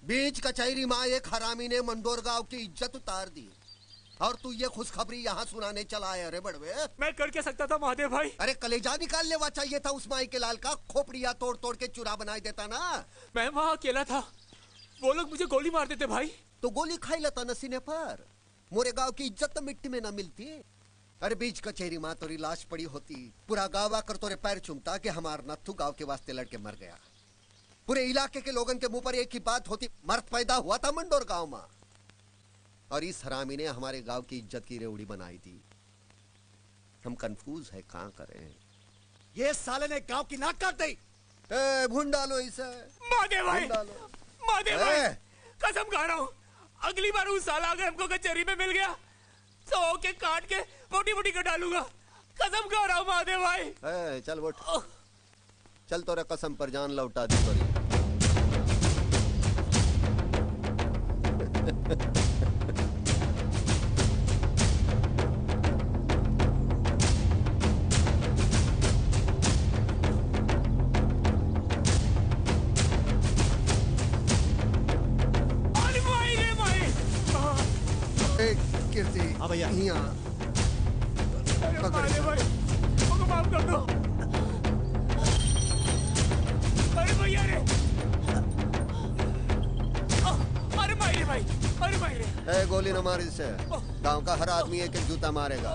बीच कचहरी माँ एक हरामी ने मंडोर गांव की इज्जत उतार दी और तू ये खुशखबरी यहाँ सुनाने चला है। अरे बड़वे, मैं कर क्या सकता था महादेव भाई? अरे कलेजा निकाल लेवा चाहिए था उस माई के लाल का, खोपड़िया तोड़ तोड़ के चूरा बना देता ना। मैं वहाँ अकेला था, वो लोग मुझे गोली मार देते भाई। तो गोली खाई लेता नसीने पर, मोरे गांव की इज्जत तो मिट्टी में ना मिलती। अरे बीच कचहरी माँ तोरी लाश पड़ी होती, पूरा गाँव आकर तोरे पैर चूमता कि हमार नथु गाँव के वास्ते लड़के मर गया। पूरे इलाके के लोगों के मुंह पर एक ही बात होती, मर्द पैदा हुआ था मंडोर गांव में। और इस हरामी ने हमारे गांव की इज्जत की रेवड़ी बनाई थी। हम कंफ्यूज है, कहां करें। ये साले ने गांव की नाक काट दी। भून डालो इसे। महादेव भाई, महादेव भाई, कसम खा रहा हूँ, अगली बार उस साला अगर हमको कचहरी में मिल गया तो के काट के मोटी मोटी कर डालूंगा। कसम खा रहा हूँ महादेव भाई। चल उठ, चल तोरे कसम पर जान लौटा दी तोरी। हाँ भैया, महादेव भाई, मुझको माफ कर दो। अरे भैया रे, अरे मायरे भाई, अरे मायरे। गोली न मार इसे, गांव का हर आदमी एक एक जूता मारेगा।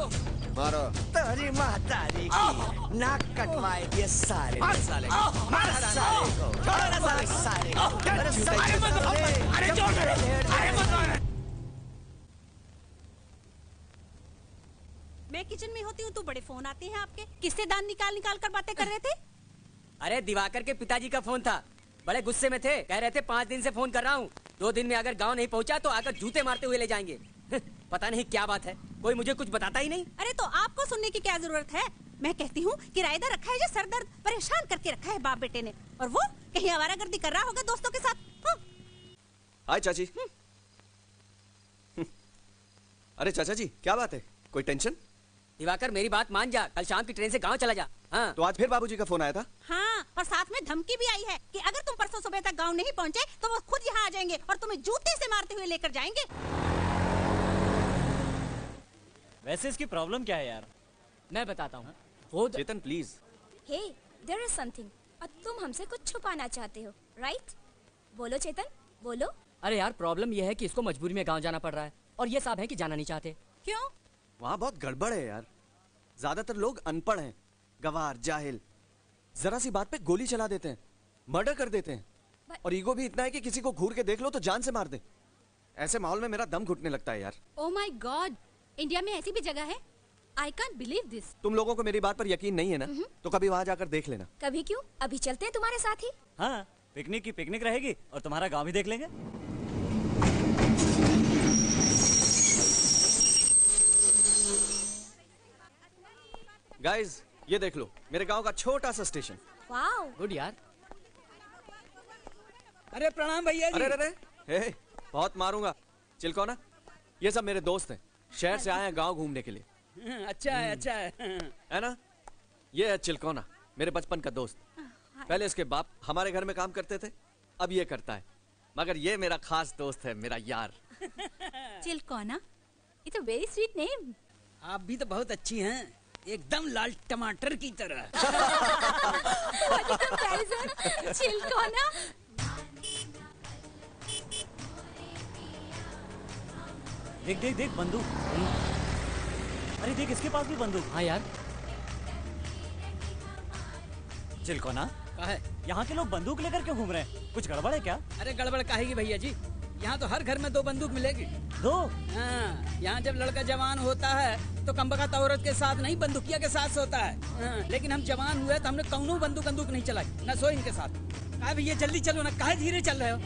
मारो। तेरी महतारी की नाक कटवाए ये सारे साले को। मार साले को, छोड़ साले को। अरे छोड़ दे, अरे मत मार। मैं किचन में होती हूँ तो बड़े फोन आते हैं आपके, किससे दान निकाल निकाल कर बातें कर रहे थे? अरे दिवाकर के पिताजी का फोन था, बड़े गुस्से में थे, कह रहे थे 5 दिन से फोन कर रहा हूँ, 2 दिन में अगर गांव नहीं पहुँचा तो आकर जूते मारते हुए ले जाएंगे। पता नहीं क्या बात है, कोई मुझे कुछ बताता ही नहीं। अरे तो आपको सुनने की क्या जरूरत है? मैं कहती हूँ किराएदार रखा है जो सरदर्द परेशान करके रखा है बाप बेटे ने, और वो कहीं आवारागर्दी कर रहा होगा दोस्तों के साथ। हाय चाची। अरे चाचा जी, क्या बात है, कोई टेंशन? दिवाकर मेरी बात मान जा, कल शाम की ट्रेन से गांव चला जा। हाँ। तो आज फिर बाबूजी का फोन आया था? हाँ, और साथ में धमकी भी आई है कि अगर तुम परसों सुबह तक गांव नहीं पहुंचे तो वो खुद यहाँ आ जाएंगे और तुम्हें जूते से मारते हुए लेकर जाएंगे। वैसे इसकी प्रॉब्लम क्या है यार? मैं बताता हूँ। वो Chetan please. Hey, there is something, और तुम हमसे कुछ छुपाना चाहते हो, राइट? बोलो चेतन, बोलो। अरे यार, प्रॉब्लम ये है कि इसको मजबूरी में गाँव जाना पड़ रहा है और ये साहब है कि जाना नहीं चाहते। क्यों? वहाँ बहुत गड़बड़ है यार, ज्यादातर लोग अनपढ़ हैं, गवार, जाहिल, जरा सी बात पे गोली चला देते हैं, मर्डर कर देते हैं, और ईगो भी इतना है कि किसी को घूर के देख लो तो जान से मार दे। ऐसे माहौल में मेरा दम घुटने लगता है यार। ओह माय गॉड, इंडिया में ऐसी भी जगह है? I can't believe this. तुम लोगों को मेरी बात पर यकीन नहीं है ना, तो कभी वहाँ जाकर देख लेना। कभी क्यों, अभी चलते हैं तुम्हारे साथ ही। हाँ, पिकनिक की पिकनिक रहेगी और तुम्हारा गाँव भी देख लेंगे। गाइस, ये देख लो, मेरे गांव का छोटा सा स्टेशन। वाओ, गुड यार। अरे प्रणाम भैया जी। अरे हे, बहुत मारूंगा। चिलकोना, ये सब मेरे दोस्त हैं, शहर से आए हैं गांव घूमने के लिए। अच्छा है, अच्छा है ना? ये है चिलकोना, मेरे बचपन का दोस्त। पहले इसके बाप हमारे घर में काम करते थे, अब ये करता है, मगर ये मेरा खास दोस्त है, मेरा यार। Chilkona, it's a very sweet name. आप भी तो बहुत अच्छी हैं, एकदम लाल टमाटर की तरह। चिलकोना। देख देख देख, बंदूक। अरे देख, इसके पास भी बंदूक। हाँ यार। चिलकोना, क्या है? यहाँ के लोग बंदूक लेकर क्यों घूम रहे हैं? कुछ गड़बड़ है क्या? अरे गड़बड़ काहेगी भैया जी, यहाँ तो हर घर में 2 बंदूक मिलेगी। 2? हाँ, यहाँ जब लड़का जवान होता है तो कमबख्त औरत के साथ नहीं, बंदूकिया के साथ सोता है। हाँ, लेकिन हम जवान हुए तो हमने कौनो बंदूक नहीं चलाई, न सोए इनके साथ। कहा भैया जल्दी चलो ना, काहे धीरे चल रहे हो?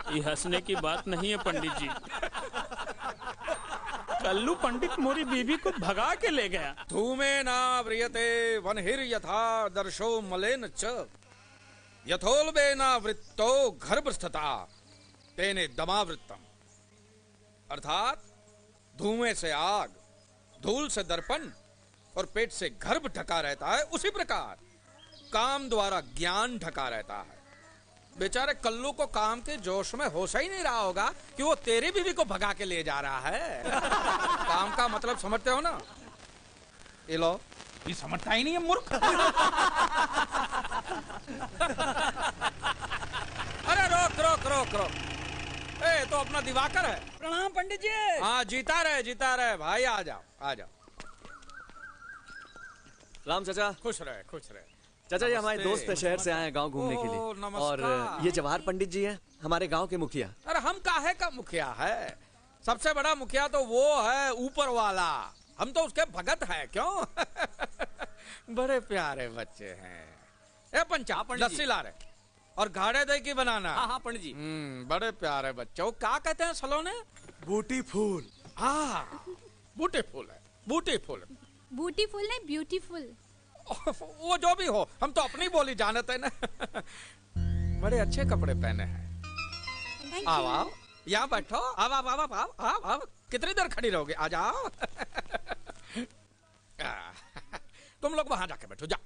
ये हंसने की बात नहीं है पंडित जी। कल्लू पंडित मोरी बीबी को भगा के ले गया। धूमे ना व्रियते वनहिर यथा दर्शो मलेन च यथोल्बे ना वृत्तो गर्भस्थता तेने दमावृत्तम। अर्थात धुएं से आग, धूल से दर्पण और पेट से गर्भ ढका रहता है, उसी प्रकार काम द्वारा ज्ञान ढका रहता है। बेचारे कल्लू को काम के जोश में होश ही नहीं रहा होगा कि वो तेरी बीवी को भगा के ले जा रहा है। काम का मतलब समझते हो ना? ये लो, ये समझता ही नहीं है मूर्ख। अरे रोक रोक रोक रोक, ए तो अपना दिवाकर है। प्रणाम पंडित जी। हाँ जीता रहे भाई, आ जाओ आ जाओ। राम चाचा। खुश रहे खुश रहे। चाचा ये हमारे दोस्त है, शहर से आए हैं गांव घूमने के लिए। और ये जवाहर पंडित जी हैं, हमारे गांव के मुखिया। अरे हम काहे का मुखिया है? सबसे बड़ा मुखिया तो वो है ऊपर वाला, हम तो उसके भगत हैं। क्यों? बड़े प्यारे बच्चे हैं। ए पंचा, लस्सी ला रहे और घाड़े दही की बनाना। हाँ हाँ पंडित जी। बड़े प्यारे बच्चे। वो क्या कहते हैं सलोने? बूटी फूल। हाँ बूटी फूल है, बूटी फूल। बूटी फुल नहीं, ब्यूटीफुल। वो जो भी हो, हम तो अपनी बोली जानते हैं ना। बड़े अच्छे कपड़े पहने हैं। आओ आओ, यहाँ बैठो। आओ आओ आओ आओ आओ आओ। कितनी देर खड़ी रहोगे? आ जाओ। तुम लोग वहां जाके बैठो, जा।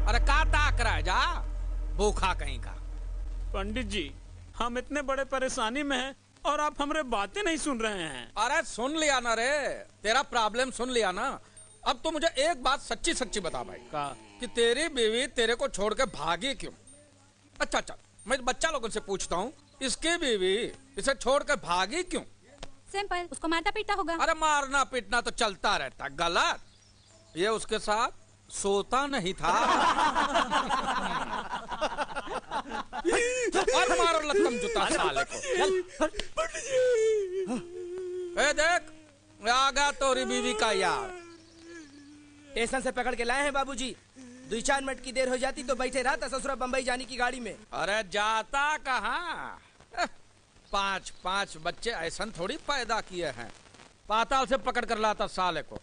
अरे का ताक रहा है, जा भूखा कहीं का। पंडित जी हम इतने बड़े परेशानी में हैं और आप हमारे बातें नहीं सुन रहे हैं। अरे सुन लिया ना रे, तेरा प्रॉब्लम सुन लिया ना। अब तो मुझे एक बात सच्ची सच्ची बता भाई, कि तेरी बीवी तेरे को छोड़ के भागी क्यों? अच्छा, मैं बच्चा लोगों से पूछता हूँ, इसकी बीवी इसे छोड़ के भागी क्यों? सिंपल, उसको मारना पीटा होगा। अरे मारना पीटना तो चलता रहता, गलत। ये उसके साथ सोता नहीं था। और मारो लत्तम जूता साले को। ए देख, आ गया तोरी बीवी का यार। स्टेशन से पकड़ के लाए हैं बाबूजी। 2-4 मिनट की देर हो जाती तो बैठे रहा था ससुरा बम्बई जाने की गाड़ी में। अरे जाता कहाँ? 5 बच्चे ऐसा थोड़ी पैदा किए हैं। पाताल से पकड़ कर लाता साले को।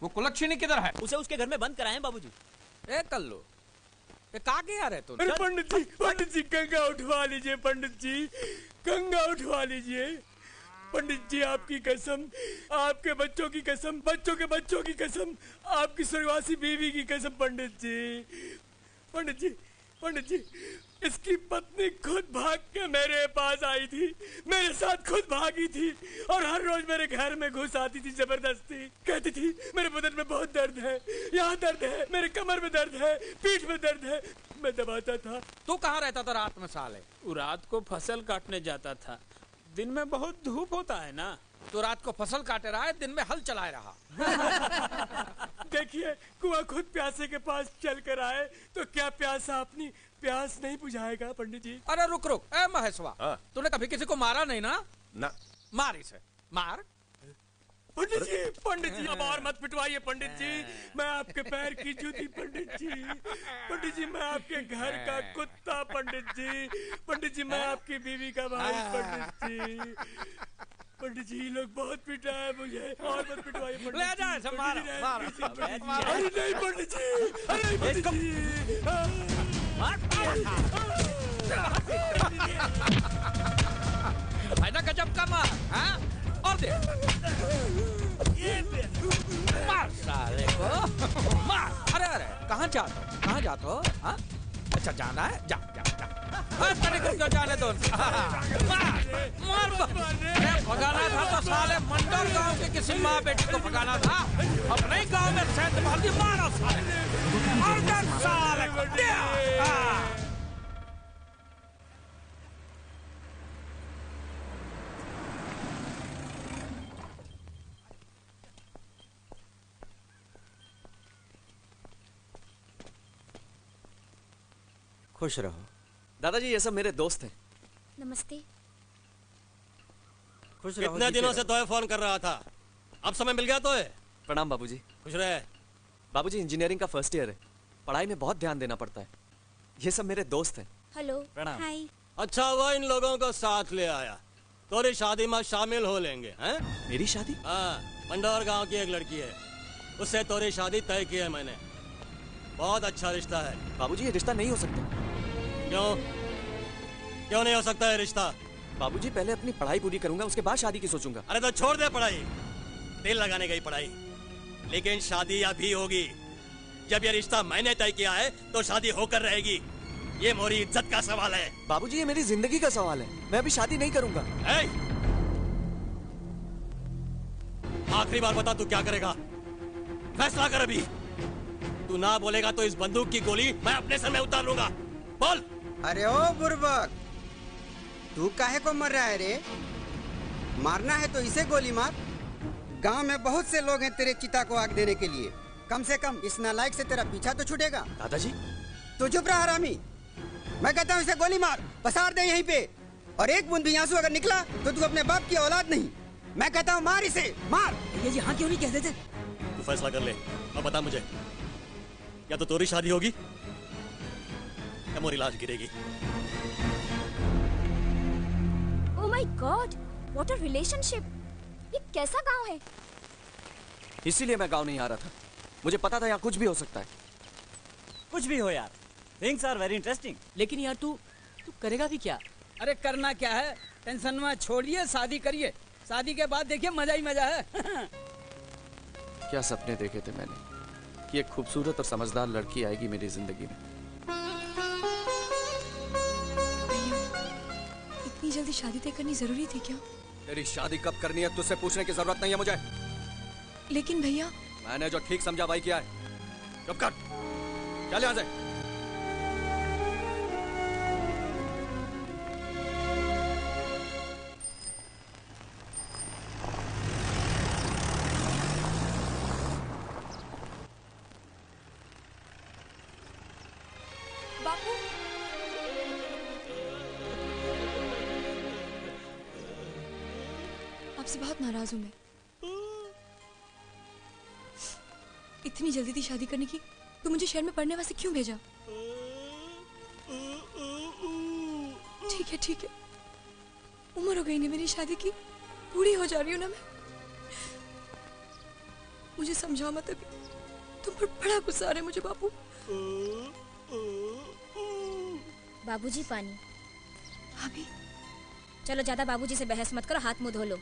वो कुलक्षणी किधर है? उसे उसके घर में बंद कराए बाबूजी। ए कल्लू, ये कहाँ गया रे तू? अरे पंडित जी गंगा उठवा लीजिए। पंडित जी गंगा उठवा लीजिए। पंडित जी आपकी कसम, आपके बच्चों की कसम, बच्चों के बच्चों की कसम, आपकी स्वर्गवासी बीवी की कसम। पंडित जी इसकी पत्नी खुद भाग के मेरे पास आई थी, मेरे साथ खुद भागी थी और हर रोज मेरे घर में घुस आती थी जबरदस्ती। कहती थी मेरे बदन में बहुत दर्द है, यहाँ दर्द है, मेरे कमर में दर्द है, पीठ में दर्द है। मैं दबाता था। तू कहाँ रहता था रात में साले? रात को फसल काटने जाता था। दिन में बहुत धूप होता है ना। तो रात को फसल काटे रहा है, दिन में हल चलाए रहा। देखिए कुआं खुद प्यासे के पास चल कर आए तो क्या प्यासा अपनी प्यास नहीं बुझाएगा? पंडित जी। अरे रुक, ए महेशवा, तूने कभी किसी को मारा नहीं ना? ना। मार इसे, मार। पंडित जी अब और मत पिटवाइए। पंडित जी मैं आपके पैर की जूती। पंडित जी मैं आपके घर का कुत्ता। पंडित जी मैं आपकी बीवी का भाई। पंडित जी लोग बहुत पिटा है मुझे, और मत पिटवाइए। ले जा इसे, मार। अरे नहीं पंडित जी, अरे पंडित जी। है ना गजब का मार, हाँ? और दे, मार साले को, मार। अरे कहाँ जाते हो? हाँ? अच्छा जाना है, जा। तनिक क्यों जाने दो? मार। भगाना था तो साले मंडल गांव के किसी माँ बेटी को भगाना था। अपने ही गांव में सेंध मार दी, मारो साले। और साले को खुश रहो। दादाजी ये सब मेरे दोस्त हैं। नमस्ते। खुश रहो। कितने दिनों से तोहे फोन कर रहा था, अब समय मिल गया तोहे। प्रणाम बाबूजी। खुश रहे। बाबूजी इंजीनियरिंग का फर्स्ट ईयर है, पढ़ाई में बहुत ध्यान देना पड़ता है। ये सब मेरे दोस्त हैं। हेलो। प्रणाम। हाय। अच्छा हुआ इन लोगों को साथ ले आया, तोरी शादी में शामिल हो लेंगे। हैं? मेरी शादी? हाँ, मंडौर गांव की एक लड़की है, उससे तोरी शादी तय की है मैंने। बहुत अच्छा रिश्ता है। बाबूजी ये रिश्ता नहीं हो सकता। क्यों नहीं हो सकता है रिश्ता? बाबूजी पहले अपनी पढ़ाई पूरी करूंगा, उसके बाद शादी की सोचूंगा। अरे तो छोड़ दे पढ़ाई, दिल लगाने गई पढ़ाई, लेकिन शादी अभी होगी। जब ये रिश्ता मैंने तय किया है तो शादी होकर रहेगी। ये मोरी इज्जत का सवाल है। बाबूजी, ये मेरी जिंदगी का सवाल है। मैं अभी शादी नहीं करूंगा। आखिरी बार बता, तू क्या करेगा? फैसला कर अभी। तू ना बोलेगा तो इस बंदूक की गोली मैं अपने सर में उतार लूंगा। बोल। अरे ओ बुर्बक, तू काहे को मर रहा है रे? मारना है तो इसे गोली मार। गांव में बहुत से लोग हैं तेरे चिता को आग देने के लिए। कम से कम इस नालायक से तेरा पीछा तो छूटेगा। दादाजी, तू चुप रहा हरामी। मैं कहता हूँ इसे गोली मार, पसार दे यहीं पे। और एक बूंद भी आंसू अगर निकला तो तू अपने बाप की औलाद नहीं। मैं कहता हूँ मार इसे, मार। ये यहाँ क्यों नहीं कह देते? तू फैसला कर ले और बता मुझे, या तो तेरी शादी होगी या मोरी लाश गिरेगी। Oh my God, what a relationship. ये कैसा गांव है? इसीलिए मैं गांव नहीं आ रहा था। मुझे पता था यहाँ कुछ भी हो सकता है। कुछ भी हो यार, थिंग्स आर वेरी इंटरेस्टिंग। लेकिन यार तू करेगा भी क्या? अरे करना क्या है, टेंशन में छोड़िए, शादी करिए। शादी के बाद देखिए मजा ही मजा है। क्या सपने देखे थे मैंने कि एक खूबसूरत और समझदार लड़की आएगी मेरी जिंदगी में। इतनी जल्दी शादी तय करनी जरूरी थी क्या? तेरी शादी कब करनी है तुझसे पूछने की जरूरत नहीं है मुझे। लेकिन भैया, मैंने जो ठीक समझा भाई किया है। चुप कर, चल यहाँ से। बापू, आपसे बहुत नाराज हूं मैं। इतनी जल्दी थी शादी करने की, तो मुझे शहर में पढ़ने वास्ते क्यों भेजा? ठीक है, उम्र हो गई ना मेरी शादी की, बूढ़ी हो जा रही हूँ ना मैं। मुझे समझाओ मत अभी, तुम पर बड़ा गुस्सा आ रहा है मुझे बापू। बाबूजी पानी। भाभी, चलो ज्यादा बाबूजी से बहस मत करो, हाथ मुंह धो लो।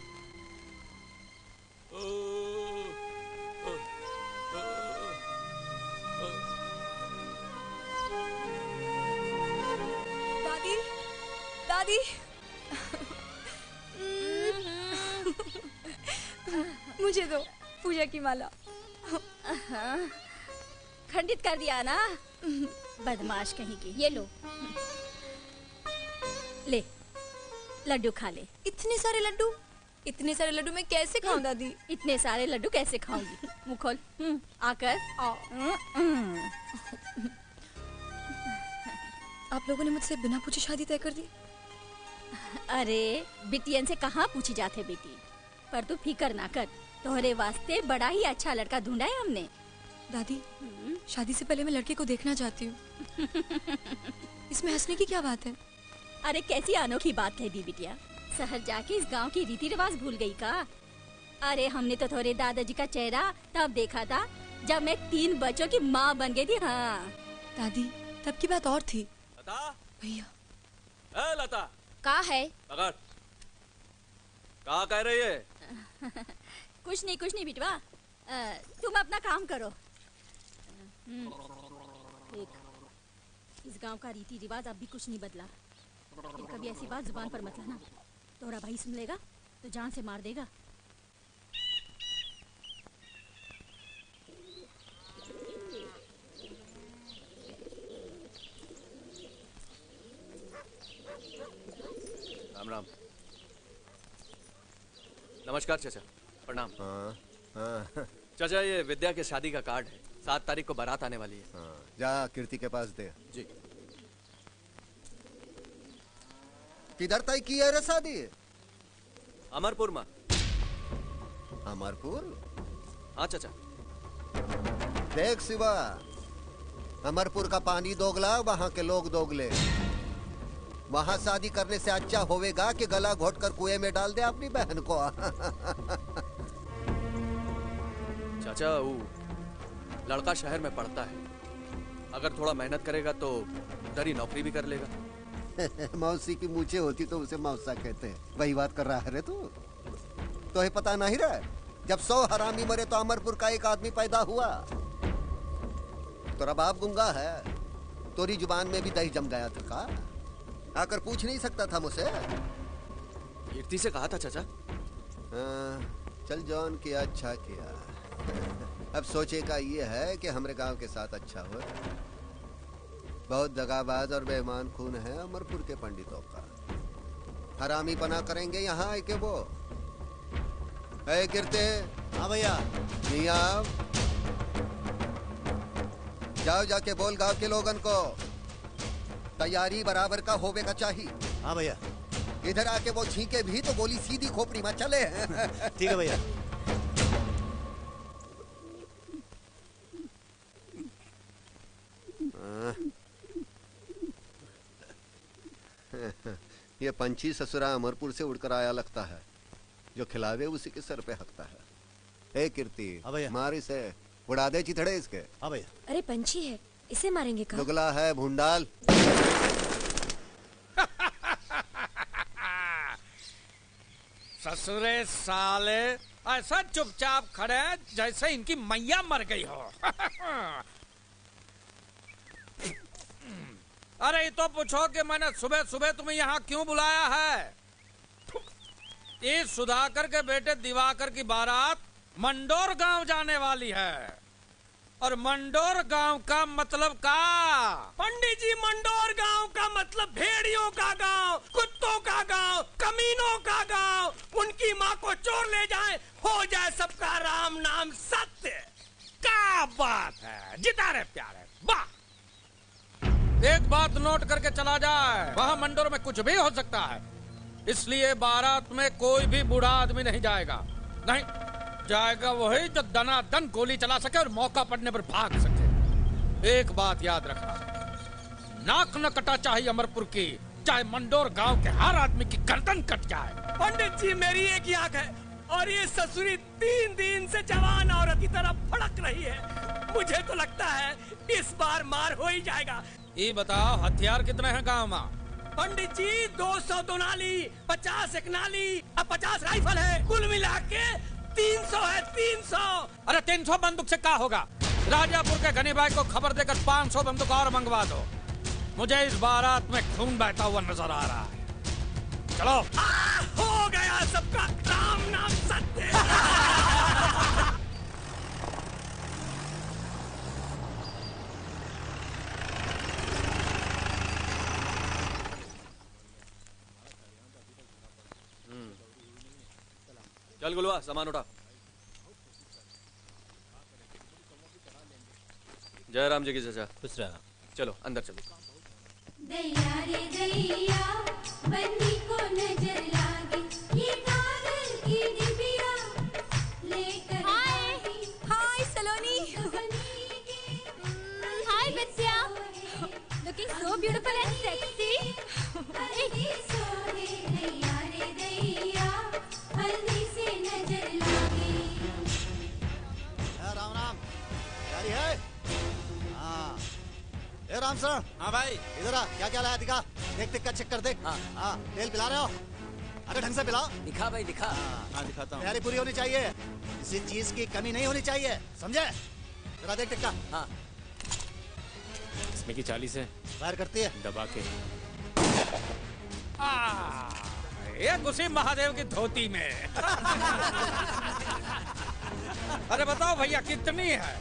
दादी, मुझे दो पूजा की माला। खंडित कर दिया ना, बदमाश कहीं की। ये लो, ले लड्डू खा ले। इतने सारे लड्डू मैं कैसे खाऊं दादी? इतने सारे लड्डू कैसे खाऊंगी? मुंह खोल, आकर आओ। आप लोगों ने मुझसे बिना पूछे शादी तय कर दी? अरे बिटियन से कहाँ पूछी जाते बेटी, पर तू फिकर ना कर, तोहरे वास्ते बड़ा ही अच्छा लड़का ढूंढा है हमने। दादी, शादी से पहले मैं लड़के को देखना चाहती हूँ। इसमें हंसने की क्या बात है? अरे कैसी अनोखी बात कह दी बिटिया, शहर जाके इस गांव की रीति रिवाज भूल गई का? अरे हमने तो थोड़े दादाजी का चेहरा तब देखा था जब मैं 3 बच्चों की माँ बन गई थी। हाँ दादी, तब की बात और थी। लता, भैया। लता, का है? अगर क्या कह रही है? कुछ नहीं बिटवा, तुम अपना काम करो। देख, इस गांव का रीति रिवाज अब भी कुछ नहीं बदला। कभी ऐसी बात जुबान पर मत लाना, तोरा भाई सुन लेगा तो जान से मार देगा। राम राम। नमस्कार चाचा, प्रणाम। चाचा, ये विद्या के शादी का कार्ड है, 7 तारीख को बारात आने वाली है। जा कीर्ति के पास दे। जी। किधर तय की है रे शादी? अमरपुर में। अमरपुर? हाँ चाचा। देख शिवा, अमरपुर का पानी दोगला, वहाँ के लोग दोगले। वहाँ शादी करने से अच्छा होवेगा कि गला घोट कर कुएं में डाल दे अपनी बहन को। चाचा, वो लड़का शहर में पढ़ता है, अगर थोड़ा मेहनत करेगा तो उधर ही नौकरी भी कर लेगा। मौसी की मूछें होती तो उसे मौसा कहते हैं। वही बात कर रहा है रे तू? तो ये पता नहीं रहा, जब 100 हरामी मरे तो अमरपुर का एक आदमी पैदा हुआ। तेरा बाप गूंगा है, तोरी जुबान में भी दही जम गया था का? आकर पूछ नहीं सकता था मुझसे? कीर्ति से कहा था चाचा। चल जॉन किया अच्छा किया। अब सोचे का ये है कि हमारे गांव के साथ अच्छा हो। बहुत दगाबाज और बेईमान खून है अमरपुर के पंडितों का। हरामी पना करेंगे यहाँ आके वो। कीर्ति। हाँ भैया। नहीं आओ, जाओ जाके बोल गांव के लोगन को तैयारी बराबर का होवे का चाहिए। हाँ भैया। इधर आके वो छींके भी तो गोली सीधी खोपड़ी में चले। ठीक है भैया। ये पंछी ससुरा अमरपुर से उड़कर आया लगता है। जो खिलावे उसी के सर पे हकता है। ए कीर्ति, मार इसे, उड़ा दे चिथड़े इसके। हाँ भैया। अरे पंछी है, इसे मारेंगे का? दुगला है भूंडाल। ससुरे साले ऐसा चुपचाप खड़े जैसे इनकी मैया मर गई हो। अरे ये तो पूछो कि मैंने सुबह सुबह तुम्हें यहाँ क्यों बुलाया है? इस सुधाकर के बेटे दिवाकर की बारात मंडोर गांव जाने वाली है। और मंडोर गांव का मतलब का? पंडित जी, मंडोर गांव का मतलब भेड़ियों का गांव, कुत्तों का गांव, कमीनों का गांव। उनकी माँ को चोर ले जाए, हो जाए सबका राम नाम सत्य। क्या बात है, जिता रहे प्यारे, वाह। एक बात नोट करके चला जाए, वहाँ मंडोर में कुछ भी हो सकता है, इसलिए बारात में कोई भी बूढ़ा आदमी नहीं जाएगा। नहीं जाएगा वही जो दनादन गोली चला सके और मौका पड़ने पर भाग सके। एक बात याद रखना, नाक न कटा चाहिए अमरपुर की, चाहे मंडोर गांव के हर आदमी की गर्दन कट जाए। पंडित जी, मेरी एक आंख है और ये ससुरी 3 दिन से जवान औरत की तरह फड़क रही है। मुझे तो लगता है इस बार मार हो ही जाएगा। ये बताओ हथियार कितने हैं गांव में? पंडित जी 200 दोनाली, 50 एक नाली और 50 राइफल है। कुल मिला के 300 है, 300। अरे 300 बंदूक से क्या होगा? राजापुर के गनी भाई को खबर देकर 500 बंदूक और मंगवा दो। मुझे इस बारात में खून बहता हुआ नजर आ रहा है। चलो। हो गया सबका राम नाम सत्य। चल गुलवा, सामान उठा। जय राम जी की चचा। खुश रहा। चलो अंदर चलो। दैया रे दैया, बन्नी को नजर लागी, ये कागज की डिबिया लेकर। हाय सलोनी। हाय बच्चा। Looking so beautiful and sexy. दैया रे दैया, हल्दी से नजर लागी। राम राम। जारी है? हाँ। ए राम सर। हाँ भाई। इधर आ, क्या क्या लाया दिखा। देख देख का चेक कर देख। हाँ। तेल पिला रहे हो? अरे ढंग से पिलाओ। दिखा भाई दिखा। हाँ दिखाता हूँ। तैयारी पूरी होनी चाहिए, किसी चीज की कमी नहीं होनी चाहिए, समझे? जरा देख देख का। हाँ। इसमें की 40 है। फायर करती है। दबा के। ये घुसी महादेव की धोती में। अरे बताओ भैया कितनी है?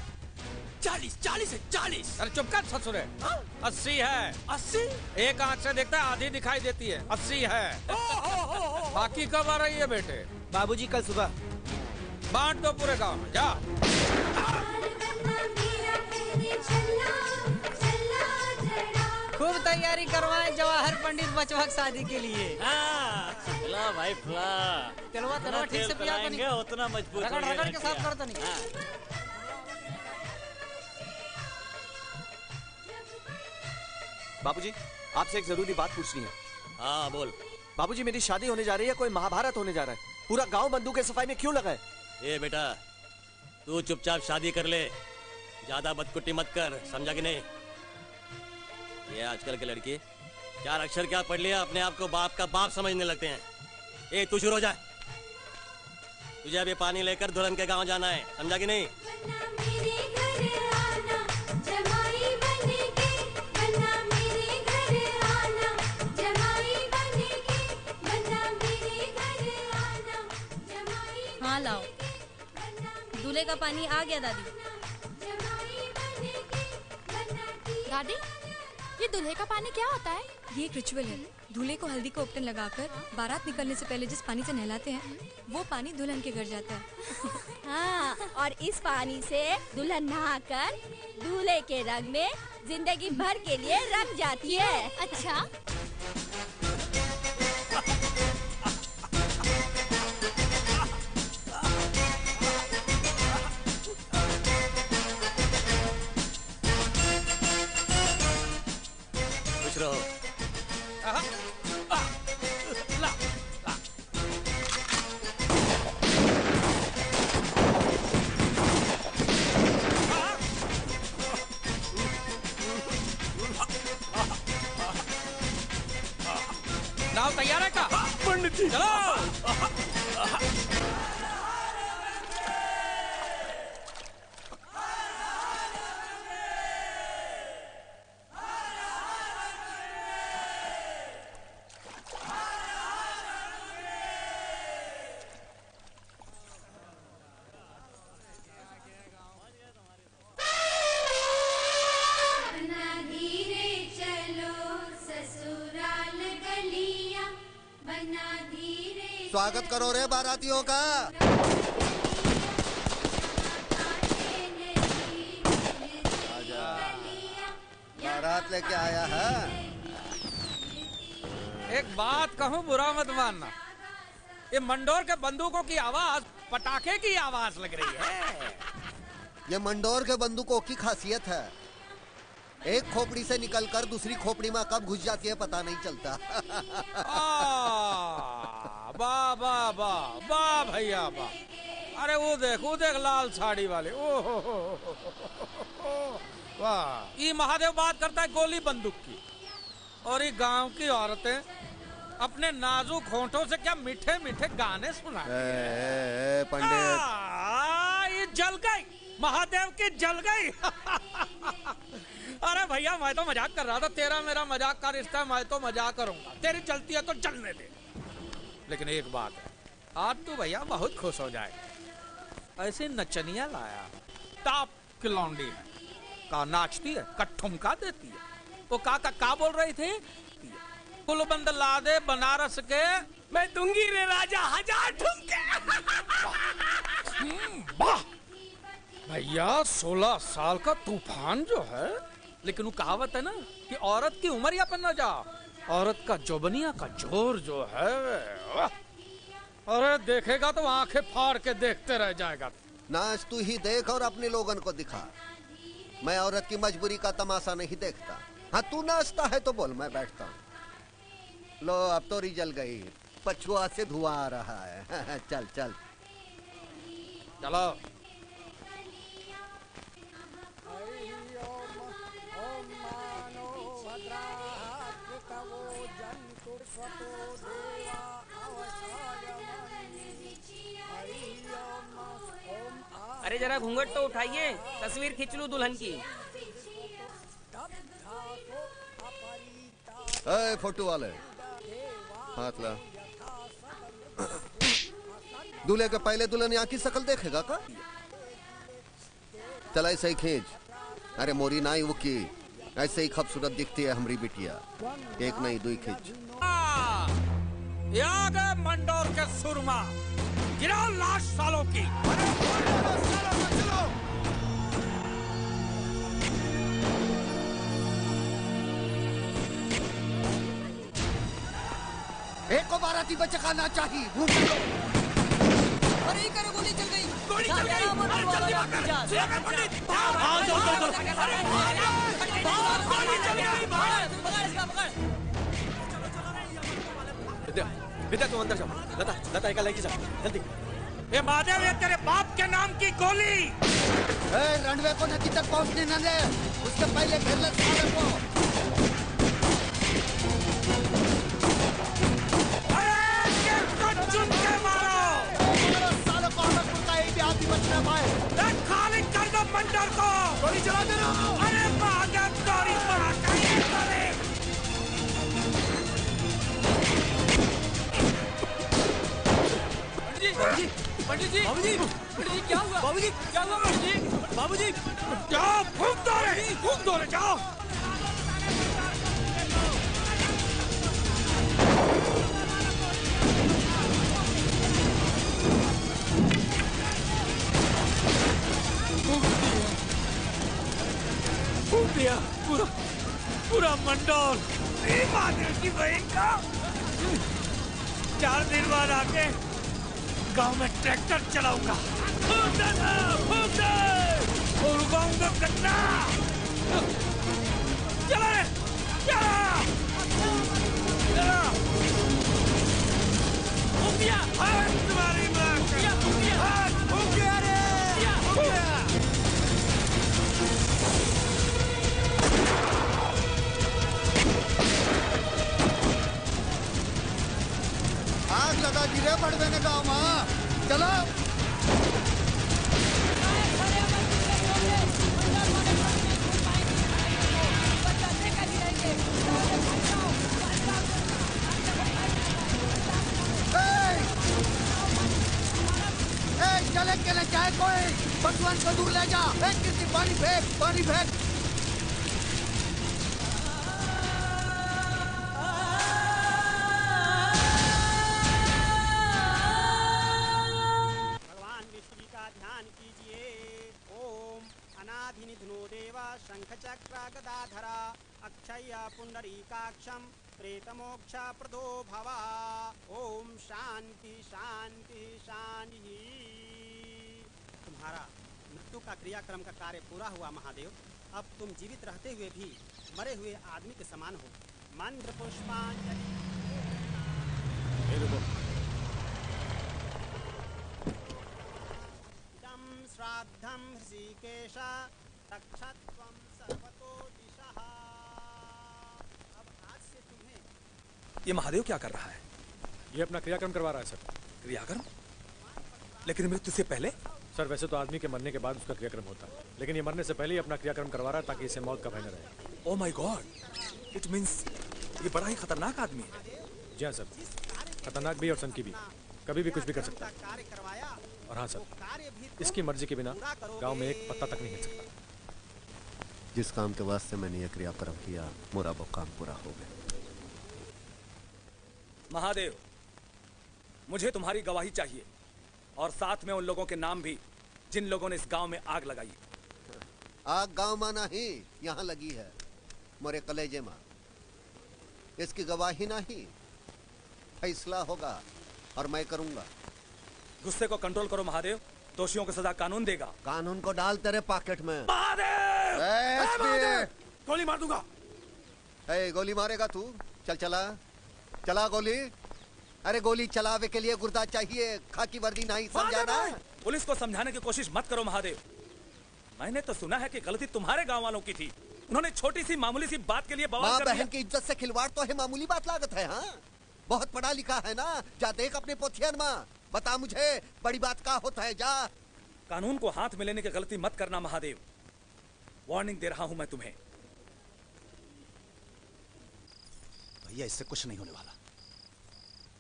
40 है, 40। अरे चुप कर ससुरे। 80 है। 80? एक आंख से देखता है, आधी दिखाई देती है। 80 है। बाकी कब आ रही है बेटे? बाबूजी कल सुबह। बांट दो पूरे गांव में, जा। खूब तैयारी करवाएं जवाहर पंडित बचवा शादी के लिए। फुला भाई फुला। तेलवा ठीक से पिया तो नहीं, उतना मजबूत रगड़ रगड़ के साफ कर तो नहीं। बाबूजी, आपसे एक जरूरी बात पूछनी है। हाँ बोल। बाबूजी, मेरी शादी होने जा रही है, कोई महाभारत होने जा रहा है। पूरा गांव बंदूक के सफाई में क्यों लगा है? ए बेटा, तू चुपचाप शादी कर ले, ज्यादा बदकुट्टी मत कर, समझा कि नहीं? ये आजकल के लड़की 4 अक्षर क्या पढ़ लिया, अपने आप को बाप का बाप समझने लगते हैं। ए तू शुरू हो जा। तुझे अभी पानी लेकर दुल्हन के गांव जाना है, समझा कि नहीं? मेरे घर आना जमाई बनेगे, वरना मेरे घर आना जमाई बनेगे, वरना मेरे घर आना जमाई। हाँ लाओ, दूल्हे का पानी आ गया दादी। दादी, ये दूल्हे का पानी क्या होता है? ये एक रिचुअल है। दूल्हे को हल्दी को उपटन लगाकर बारात निकलने से पहले जिस पानी से नहलाते हैं, वो पानी दुल्हन के घर जाता है। हाँ, और इस पानी से दुल्हन नहाकर दूल्हे के रंग में जिंदगी भर के लिए रंग जाती है। अच्छा, खुश रहो। नाव तैयार है का? पंडित जी चलो। बना धीरे चलो ससुराल गलियां, बना धीरे। स्वागत करो रे बारातियों का। बारात लेके आया है। एक बात कहूँ, बुरा मत मानना, ये मंडोर के बंदूकों की आवाज पटाखे की आवाज लग रही है। ये मंडोर के बंदूकों की खासियत है, एक खोपड़ी से निकलकर दूसरी खोपड़ी में कब घुस जाती है पता नहीं चलता। वाह वाह वाह वाह भैया वाह। अरे वो देख लाल साड़ी वाले। ओहो वाह। ये महादेव बात करता है गोली बंदूक की, और ये गांव की औरतें अपने नाजुक होंठों से क्या मीठे मीठे गाने सुनाती हैं। पंडित, ये जल गई, महादेव की जल गई। अरे भैया मैं तो मजाक कर रहा था, तेरा मेरा मजाक का रिश्ता, मैं तो मजाक करूंगा, तेरी चलती है तो चलने दे। लेकिन एक बात है, आज तू भैया बहुत खुश हो जाए। ऐसे नचनिया लाया, टॉप की लौंडी है, का नाचती है, का ठुमका देती है। वो का बोल रही थी? कुलबंद ला दे बनारस के, मैं दूंगी रे राजा 1000 ठुमके। वाह भैया, 16 साल का तूफान जो है। लेकिन वो कहावत है ना कि औरत की उम्र या पर न जा, औरत का जोबनिया का जोर जो है, अरे देखेगा तो आंखें फाड़ के देखते रह जाएगा। नाच तू ही देख और अपने लोगन को दिखा। मैं औरत की मजबूरी का तमाशा नहीं देखता। हाँ, तू नाचता है तो बोल, मैं बैठता हूँ। लो, अब तोरी जल गई, पछुआ से धुआं आ रहा है। चल चल चलो। अरे जरा घूंघट तो उठाइए, तस्वीर खींच लूं दुल्हन की। फोटो वाले हाथ ला। दूल्हे के पहले दुल्हन यहाँ की शक्ल देखेगा का? चल ऐसे ही खींच। अरे मोरी नाई वो की, ऐसे ही खूबसूरत दिखती है हमारी बिटिया। एक नहीं दुई खींच। गए मंडोर के सुरमा, गिराओ लाश सालों की। एक को बाराती बच्चे खाना चाहिए। अरे ये करो, गोली चल गई। गोली चल गई। अरे जल्दी भाग। सुना पंडित। हाँ, चलो। अरे गोली चल गई। पकड़ इसका, पकड़। विद्या तुम अंदर जाओ। लता एक लेके जाओ जल्दी। ये महादेव, ये तेरे बाप के नाम की गोली। रनवे को नदी तक पहुंचने न दे, उसके पहले घेर ले सारे को। चुन के मारो। सालों को मंडल को गोली चला दे रहा हूं। अरे भागा गोली मारा पंडित जी क्या हुआ? बाबूजी क्या हुआ पंडित जी? बाबूजी जाओ फूंक दो रे जाओ। फूंक दिया पूरा मंडल। महादेव की बहन का 4 दिन बाद आके गांव में ट्रैक्टर चलाऊंगा। फूंक दे और उगाऊंगा गन्ना। चला रे चला। फूंक दिया तुम्हारी माँ का। फूंक दिया रे फूंक दिया। आग लगा दी रे बड़वे ने गाँव में। चलो चले के न जाए कोई। बसवन को दूर ले जा। किसी पानी फेंक पानी फेंक। शंखचक्रगदाधरा अक्षय पुंडरीकाक्षं प्रेतमोक्ष प्रदो भवा। ओम शांति शांति शांति। तुम्हारा मृत्यु का क्रियाक्रम का कार्य पूरा हुआ महादेव। अब तुम जीवित रहते हुए भी मरे हुए आदमी के समान हो। मंत्र पुष्पांजलि। इदं श्राद्धं ऋषिकेश तक्षत्वं सर्वतो दिशः। अब आज से तुम्हें ये महादेव क्या कर रहा है? ये अपना क्रियाक्रम करवा रहा है सर। क्रियाक्रम? लेकिन मृत्यु से पहले? सर वैसे तो आदमी के मरने के बाद उसका क्रियाक्रम होता है, लेकिन ये मरने से पहले ही अपना क्रियाक्रम करवा रहा है ताकि इसे मौत का भय न रहे। Oh my God, it means ये बड़ा ही खतरनाक आदमी है। जी हाँ सर, खतरनाक भी और सनकी भी, कभी भी कुछ भी कर सकता है। और हाँ सर, इसकी मर्जी के बिना गांव में एक पत्ता तक नहीं हिल सकता। जिस काम के वास्ते मैंने ये क्रियाक्रम किया, मेरा वो काम पूरा हो गया। महादेव, मुझे तुम्हारी गवाही चाहिए और साथ में उन लोगों के नाम भी जिन लोगों ने इस गांव में आग लगाई। आग गांव में नहीं, यहाँ लगी है मोरे कलेजे में। इसकी गवाही नहीं, फैसला होगा और मैं करूंगा। गुस्से को कंट्रोल करो महादेव, दोषियों को सजा कानून देगा। कानून को डाल तेरे पॉकेट में। महादेव! गोली मार दूंगा। गोली मारेगा तू? चल चला गोली। अरे गोली चलावे के लिए गुर्दा चाहिए, खाकी वर्दी नहीं, समझाना? पुलिस को समझाने की कोशिश मत करो महादेव। मैंने तो सुना है कि गलती तुम्हारे गांव वालों की थी। उन्होंने छोटी सी मामूली सी बात के लिए बवाल कर दिया। बहन की इज्जत से खिलवाड़ तो है मामूली बात लागत है। हाँ, बहुत पढ़ा लिखा है ना। जा देख अपने पोथियन में, बता मुझे बड़ी बात का होता है। जा। कानून को हाथ में लेने की गलती मत करना महादेव, वार्निंग दे रहा हूं मैं तुम्हें। भैया इससे कुछ नहीं होने वाला।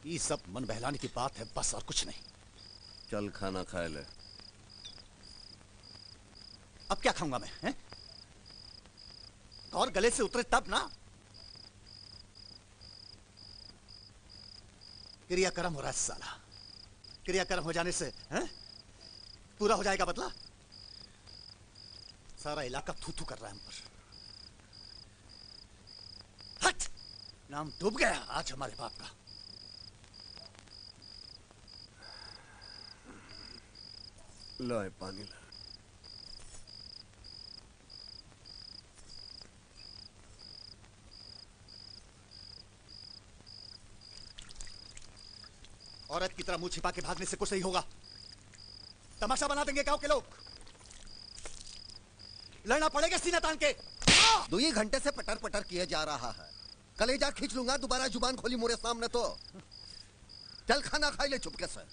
ये सब मन बहलाने की बात है बस, और कुछ नहीं। चल खाना खा ले। अब क्या खाऊंगा मैं, हैं? और गले से उतरे तब ना। क्रियाक्रम हो रहा है साला। क्रियाक्रम हो जाने से हैं? पूरा हो जाएगा बदला। सारा इलाका थू-थू कर रहा है हम पर। हट! नाम डूब गया आज हमारे बाप का। लो पानी ला। औरत की तरह मुंह छिपा के भागने से कुछ नहीं होगा। तमाशा बना देंगे गांव के लोग। लड़ना पड़ेगा सीना तान के। 2 घंटे से पटर पटर किए जा रहा है। कलेजा खींच लूंगा दोबारा जुबान खोली मोरे सामने तो। चल खाना खाई ले चुपके से।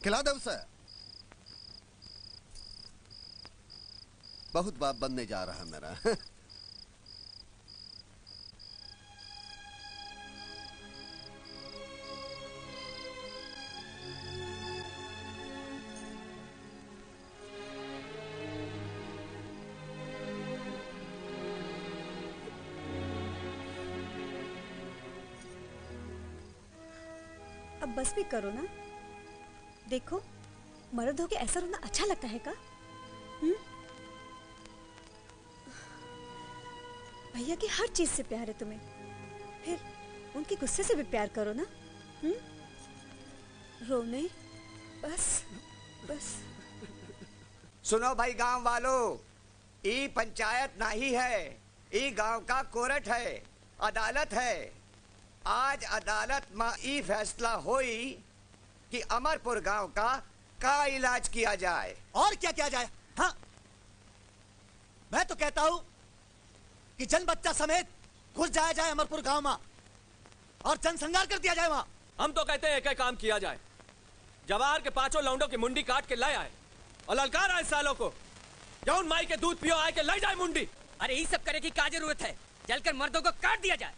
खिला दे उसे। बहुत बाप बनने जा रहा मेरा। अब बस भी करो ना। देखो, मर्द होके ऐसा रोना अच्छा लगता है का? भैया की हर चीज से प्यार है तुम्हें, फिर उनके गुस्से से भी प्यार करो ना। रोने बस बस। सुनो भाई गांव वालों, ई पंचायत नहीं है, ई गांव का कोर्ट है, अदालत है। आज अदालत में ई फैसला होई कि अमरपुर गांव का इलाज किया जाए। और क्या किया जाए? हाँ, मैं तो कहता हूं कि जन बच्चा समेत घुस जाया जाए अमरपुर गांव में और जनसंहार कर दिया जाए वहां। हम तो कहते हैं एक काम किया जाए, जवाहर के 5 लौंडों की मुंडी काट के ले आए और ललकार आए सालों को, जौन माई के दूध पियो आए के ले जाए मुंडी। अरे ये सब करे की क्या जरूरत है? जलकर मर्दों को काट दिया जाए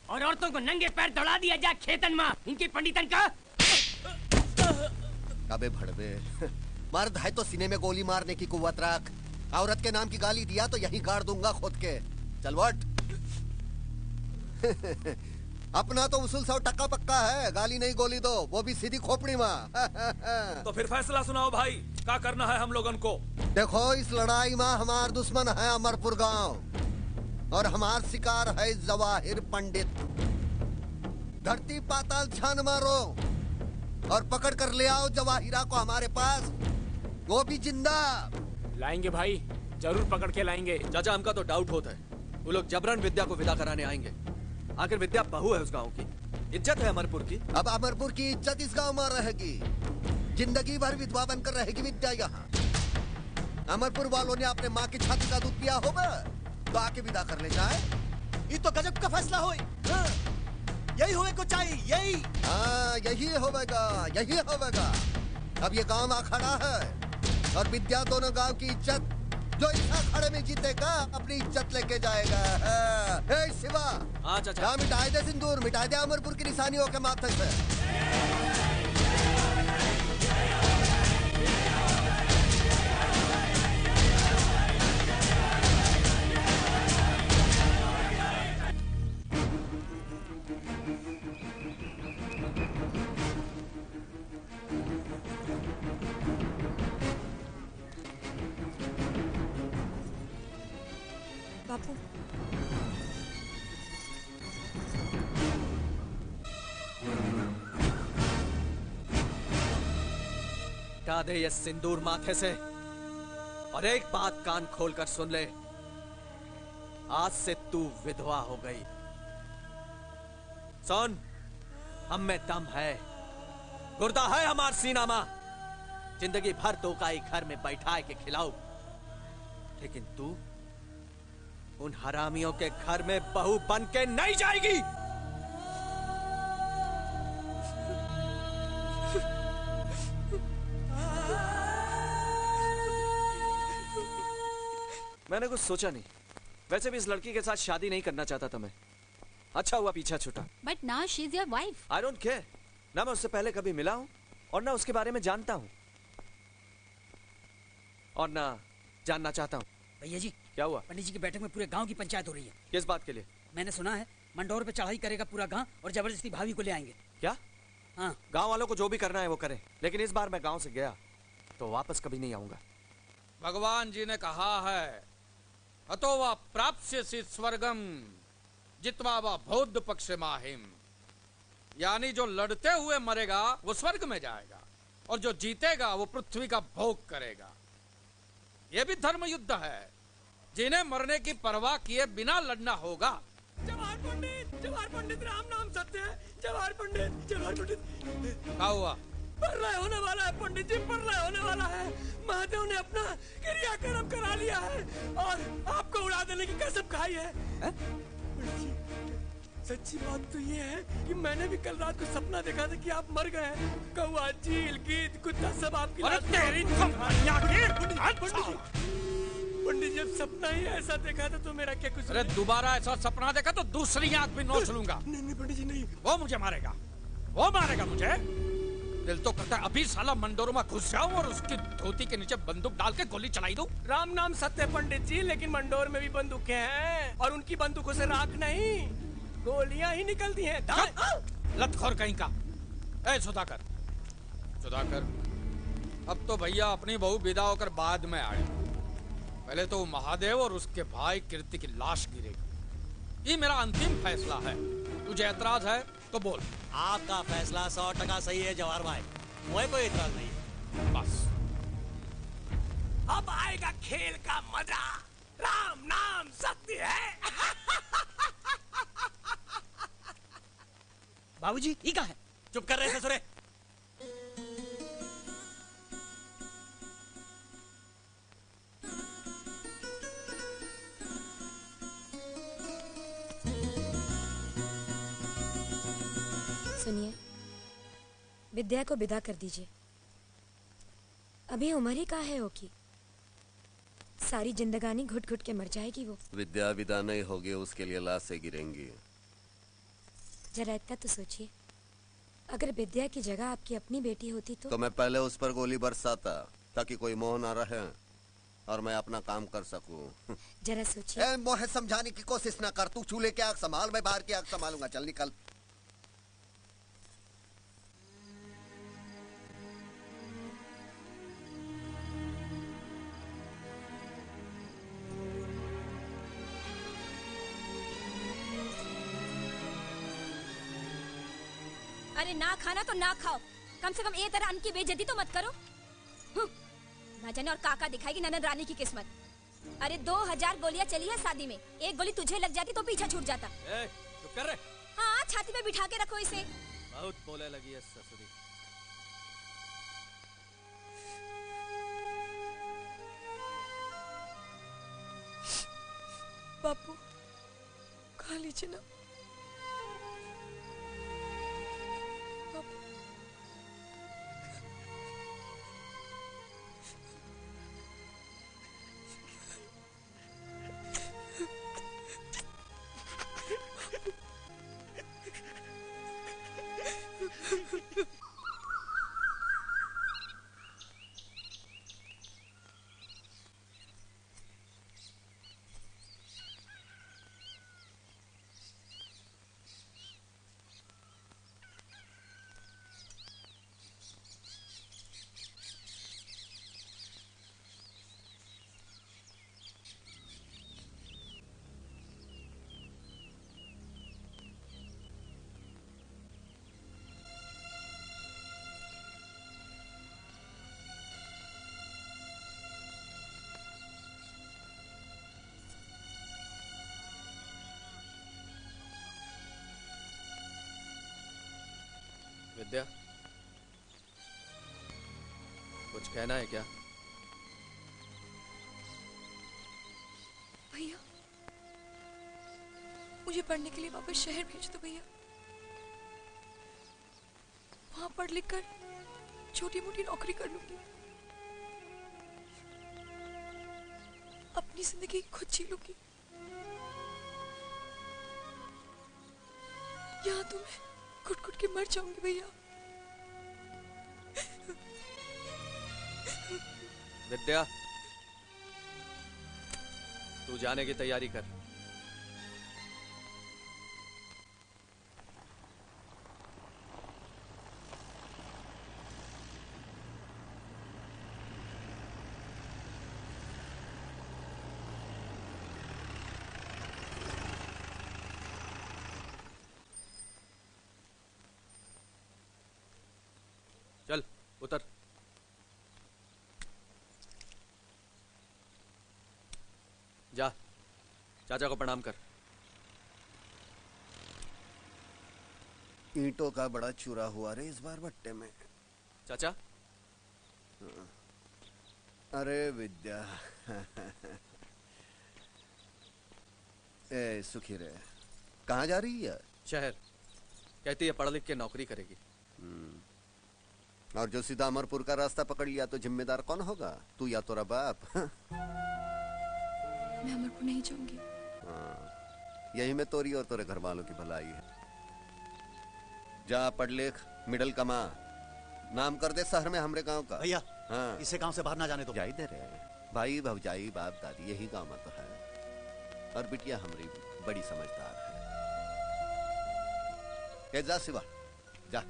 और औरतों को नंगे पैर दौड़ा दिया जाए खेतन में। इनकी पंडितन का अबे भड़वे, मर्द है तो सीने में गोली मारने की कुव्वत रख। औरत के नाम की गाली दिया तो यहीं गाड़ दूंगा खुद के। चल वट। अपना तो उसूल 100% पक्का है, गाली नहीं गोली दो, वो भी सीधी खोपड़ी में। तो फिर फैसला सुनाओ भाई, क्या करना है हम लोगन को? देखो, इस लड़ाई में हमार दुश्मन है अमरपुर गांव और हमार शिकार है जवाहिर पंडित। धरती पाताल छान मारो और पकड़ कर ले आओ जवाहिरा को हमारे पास, वो भी जिंदा। लाएंगे भाई, जरूर पकड़ के लाएंगे। चाचा, हमका तो डाउट होता है वो लोग जबरन विद्या को विदा कराने आएंगे। आखिर विद्या बहू है उस गांव की, इज्जत है अमरपुर की। अब अमरपुर की इज्जत इस गांव में रहेगी, जिंदगी भर विधवा बनकर रहेगी विद्या यहाँ। अमरपुर वालों ने अपने माँ की छाती का दूध पिया होगा तो आके विदा कर ले जाए। ये तो गजब का फैसला हो, यही होने को चाहिए, यही। हाँ, यही होगा, यही होगा। अब ये गांव आ खड़ा है और विद्या दोनों गांव की इज्जत, जो इस अखाड़े में जीतेगा अपनी इज्जत लेके जाएगा। हे शिवा, हाँ चाचा, मिटाए दे सिंदूर, मिटाए दे अमरपुर की निशानियों के माथे से। बापू, हटा दे ये सिंदूर माथे से और एक बात कान खोलकर सुन ले, आज से तू विधवा हो गई। सुन, हम में दम है, गुर्दा है हमार सीना में, जिंदगी भर तो का घर में बैठाए के खिलाऊ, लेकिन तू उन हरामियों के घर में बहू बन के नहीं जाएगी। मैंने कुछ सोचा नहीं, वैसे भी इस लड़की के साथ शादी नहीं करना चाहता था मैं। अच्छा हुआ पीछा छूटा। But now she is your wife. I don't care, ना मैं उससे पहले कभी मिला हूं और ना उसके बारे में जानता हूं और ना जानना चाहता हूं। भैया जी, क्या हुआ? पंडित जी की बैठक में पूरे गांव की पंचायत हो रही है। किस बात के लिए? मैंने सुना है मंडोर पे चढ़ाई करेगा पूरा गांव और जबरदस्ती भाभी को ले आएंगे। क्या? हाँ। गांव वालों को जो भी करना है वो करें, लेकिन इस बार मैं गांव से गया तो वापस कभी नहीं आऊंगा। भगवान जी ने कहा है, अतो वा प्राप्स्यसि स्वर्गम जित्वा वा बौद्ध पक्ष माहिम, यानी जो लड़ते हुए मरेगा वो स्वर्ग में जाएगा और जो जीतेगा वो पृथ्वी का भोग करेगा। ये भी धर्म युद्ध है, जिन्हें मरने की परवाह किए बिना लड़ना होगा। जवाहर पंडित राम नाम सत्य है। जवाहर पंडित क्या हुआ? प्रलय होने वाला है पंडित जी, प्रलय होने वाला है। महादेव ने अपना क्रियाक्रम करा लिया है और आपको उड़ा देने की कसम खाई है। सच्ची बात तो ये है कि मैंने भी कल रात को सपना देखा था कि आप मर गए हैं। कौवा, चील, गीद, कुत्ता सब आपकी पंडित जी, जब सपना ही ऐसा देखा था तो मेरा क्या कुछ? अरे दोबारा ऐसा सपना देखा तो दूसरी आंख भी नोच लूंगा। नहीं पंडित जी नहीं। वो मुझे मारेगा, वो मारेगा मुझे। दिल तो करता है अभी साला मंडोर में घुस जाऊं और उसकी धोती के नीचे बंदूक डाल के गोली चलाई दूं। राम नाम सत्य पंडित जी, लेकिन मंडोर में भी बंदूकें हैं और उनकी बंदूकों से राख नहीं, गोलियां ही निकलती हैं। लतखोर कहीं का। ए सुधाकर, सुधाकर, अब तो भैया अपनी बहू विदा होकर बाद में आए। पहले तो महादेव और उसके भाई कीर्ति की लाश गिरेगी। ये मेरा अंतिम फैसला है। तुझे एतराज है तो बोल। आपका फैसला 100% सही है जवाहर भाई, मुझे कोई एतराज नहीं है। बस अब आएगा खेल का मजा। राम नाम सत्य है। बाबूजी ये कहाँ है? चुप कर रहे ससुरे। सुनिए, विद्या को विदा कर दीजिए। अभी उम्र ही कहाँ है ओकी, सारी जिंदगानी घुट घुट के मर जाएगी वो। विद्या विदा नहीं होगी, उसके लिए लाशें गिरेंगी। जरा इतना तो सोचिए, अगर विद्या की जगह आपकी अपनी बेटी होती तो मैं पहले उस पर गोली बरसाता ताकि कोई मोह ना रहे और मैं अपना काम कर सकूं। जरा सोचिए। मोहे समझाने की कोशिश ना कर। तू चूल्हे की आग संभाल, मैं बाहर की आग संभालूंगा। चल निकल। अरे ना खाना तो ना खाओ, कम से कम ये तरह अन्न की बेइज्जती तो मत करो। ना जाने और काका दिखाएगी ननद रानी की किस्मत। अरे 2000 गोलियां चली है शादी में, एक गोली तुझे लग जाती तो पीछा छूट जाता। चुप कर रहे। हाँ, छाती में बिठा के रखो इसे। बहुत बोले लगी है ससुरी। बापू खा लीजिए ना। विद्या, कुछ कहना है क्या? भैया मुझे पढ़ने के लिए वापस शहर भेज दो भैया। वहां पढ़ लिख कर छोटी मोटी नौकरी कर लूंगी, अपनी जिंदगी खुद जी लूंगी। यहाँ तो मैं घुट घुट के मर जाऊंगी भैया। विद्या, तू जाने की तैयारी कर। चल उतर। जा, चाचा को प्रणाम कर। ईंटों का बड़ा चूरा हुआ रे इस बार भट्टे में। चाचा, अरे विद्या ए सुखी रे, कहाँ जा रही है? शहर। कहती है पढ़ लिख के नौकरी करेगी। और जो सीधा अमरपुर का रास्ता पकड़ लिया तो जिम्मेदार कौन होगा? तू या तोरा बाप? मैं अमरपुर नहीं जाऊंगी। यही में तोरी और तोरे घर वालों की भलाई है। जा पढ़ लिख, मिडल कमा, नाम कर दे शहर में हमरे गांव का। भैया हाँ, इसे गांव से बाहर ना जाने दो। जाई दे रहे भाई भौजाई बाप दादी यही गांव में तो है। और बिटिया हमारी बड़ी समझदार है। जा शिवा जा,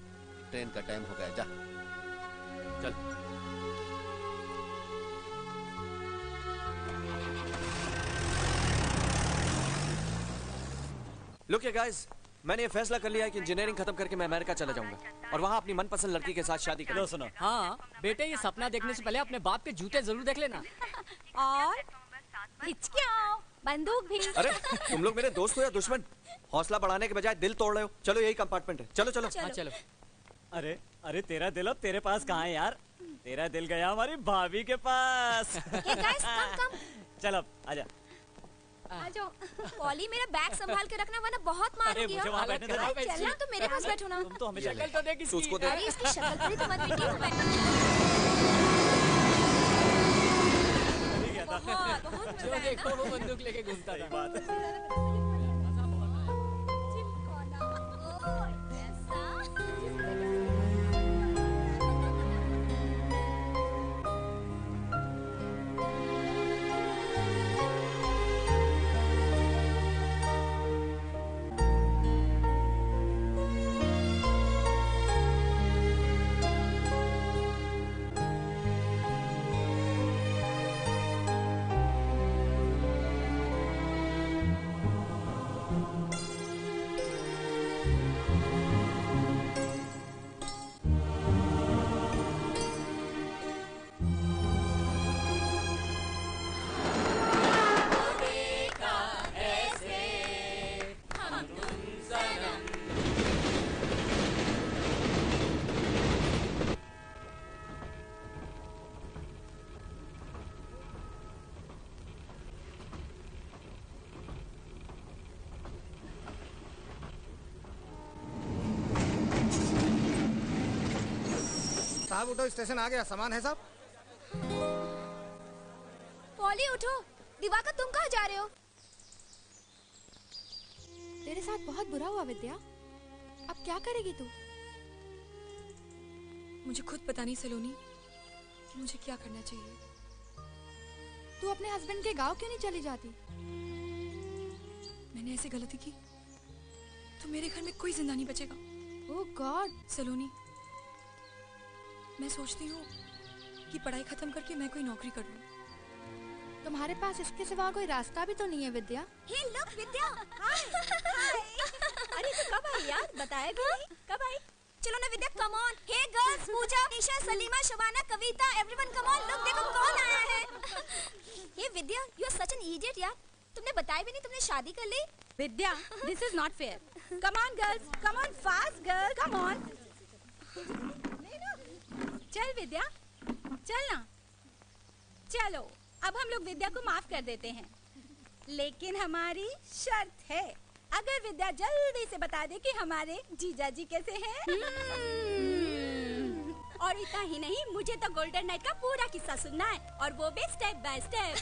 ट्रेन का टाइम हो गया, जा चल। लुक गाइस, मैंने ये फैसला कर लिया है कि इंजीनियरिंग खत्म करके मैं अमेरिका चला जाऊंगा और वहाँ अपनी मनपसंद लड़की के साथ शादी करूंगा। सुनो, हाँ बेटे, ये सपना देखने से पहले अपने बाप के जूते जरूर देख लेना। और हिचकियाँ, बंदूक भी। अरे तुम लोग मेरे दोस्त हो या दुश्मन? हौसला बढ़ाने के बजाय दिल तोड़ रहे हो। चलो यही कंपार्टमेंट है, चलो चलो। हाँ चलो। अरे अरे तेरा दिल अब तेरे पास कहाँ है यार? तेरा दिल गया हमारी भाभी के पास। चल अब आजा। पॉली मेरा बैग संभाल के रखना वरना बहुत मारूंगी। मुझे वहाँ बैठने दे। चलना तो मेरे पास बैठो ना। तुम तो हमेशा शक्ल तो देख इसकी। उसको देख। अरे इसकी शक्ल पर ही तो मत बेटी हूँ मैं। जो देखो वो बंदूक लेके घूमता था। साहब उठो, स्टेशन आ गया। सामान है साहब? पॉली उठो। दिवाकर तुम कहाँ जा रहे हो? तेरे साथ बहुत बुरा हुआ विद्या। अब क्या करेगी तू? मुझे खुद पता नहीं सलोनी कि मुझे क्या करना चाहिए। तू अपने हस्बैंड के गांव क्यों नहीं चली जाती? मैंने ऐसी गलती की तो मेरे घर में कोई जिंदा नहीं बचेगा। ओह गॉड सलोनी, मैं सोचती हूँ कि पढ़ाई खत्म करके मैं कोई नौकरी कर लूँ। तुम्हारे पास इसके सिवा कोई रास्ता भी तो नहीं है विद्या। हे लुक विद्या, हाय हाय। अरे तू कब आई यार? बताया भी नहीं, कब आई? चलो ना Vidya, come on. Hey girls, Pooja, Nisha, Salima, Shabana, Kavita, everyone come on. Look देखो कौन आया है। ये Vidya, you are such an idiot यार। तुमने बताया भी नहीं तुमने शादी कर ली। Vidya, this is not fair. Come on girls, come on fast girl, come on. चल विद्या, चल ना। चलो अब हम लोग विद्या को माफ कर देते हैं, लेकिन हमारी शर्त है, अगर विद्या जल्दी से बता दे कि हमारे जीजा जी कैसे हैं। और इतना ही नहीं, मुझे तो गोल्डन नाइट का पूरा किस्सा सुनना है, और वो भी स्टेप बाय स्टेप।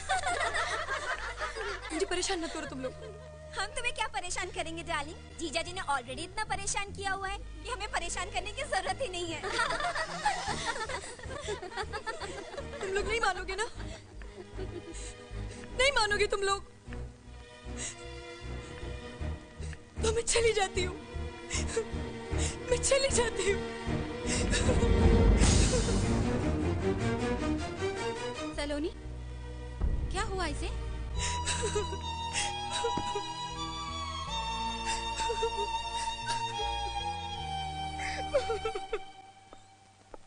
मुझे परेशान मत करो तुम लोग। हम तुम्हें क्या परेशान करेंगे डार्लिंग? जीजा जी ने ऑलरेडी इतना परेशान किया हुआ है कि हमें परेशान करने की जरूरत ही नहीं है। तुम लोग नहीं मानोगे ना? नहीं मानोगे तुम लोग? तो मैं चली जाती हूँ। मैं चली जाती हूँ। सलोनी, क्या हुआ इसे?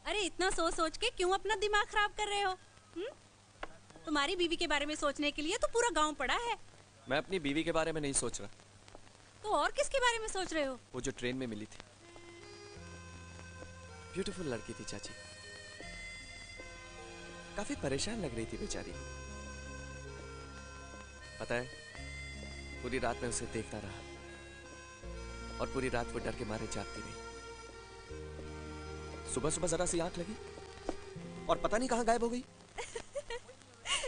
अरे इतना सोच सोच के क्यों अपना दिमाग खराब कर रहे हो? तुम्हारी बीवी के बारे में सोचने के लिए तो पूरा गांव पड़ा है। मैं अपनी बीवी के बारे में नहीं सोच रहा। तो और किसके बारे में सोच रहे हो? वो जो ट्रेन में मिली थी, ब्यूटीफुल लड़की थी चाची। काफी परेशान लग रही थी बेचारी। पता है, पूरी रात में उसे देखता रहा और पूरी रात वो डर के मारे जागती रही। सुबह सुबह जरा सी आंख लगी और पता नहीं कहां गायब हो गई।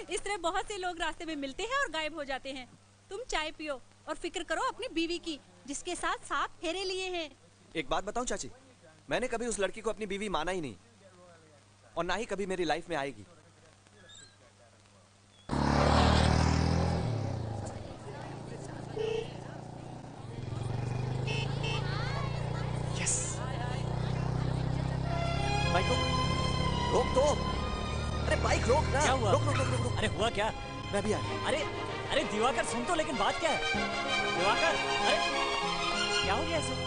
इस तरह बहुत से लोग रास्ते में मिलते हैं और गायब हो जाते हैं। तुम चाय पियो और फिक्र करो अपनी बीवी की, जिसके साथ 7 फेरे लिए हैं। एक बात बताऊं चाची, मैंने कभी उस लड़की को अपनी बीवी माना ही नहीं, और ना ही कभी मेरी लाइफ में आएगी। यस। बाइक रोक दो। अरे बाइक रोक ना। क्या हुआ? रोक रोक रोक रोक। अरे हुआ क्या? मैं भी आ गया। अरे दिवाकर सुन तो, लेकिन बात क्या है? दिवाकर, अरे क्या हो गया ऐसे?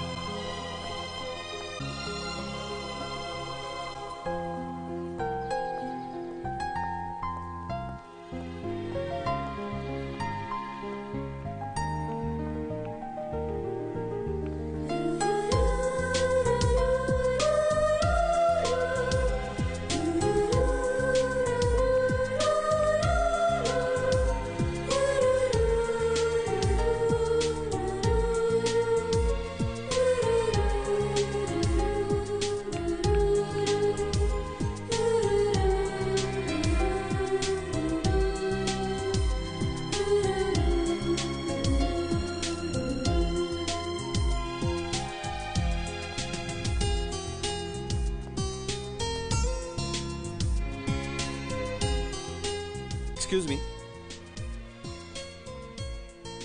एक्सक्यूज मी,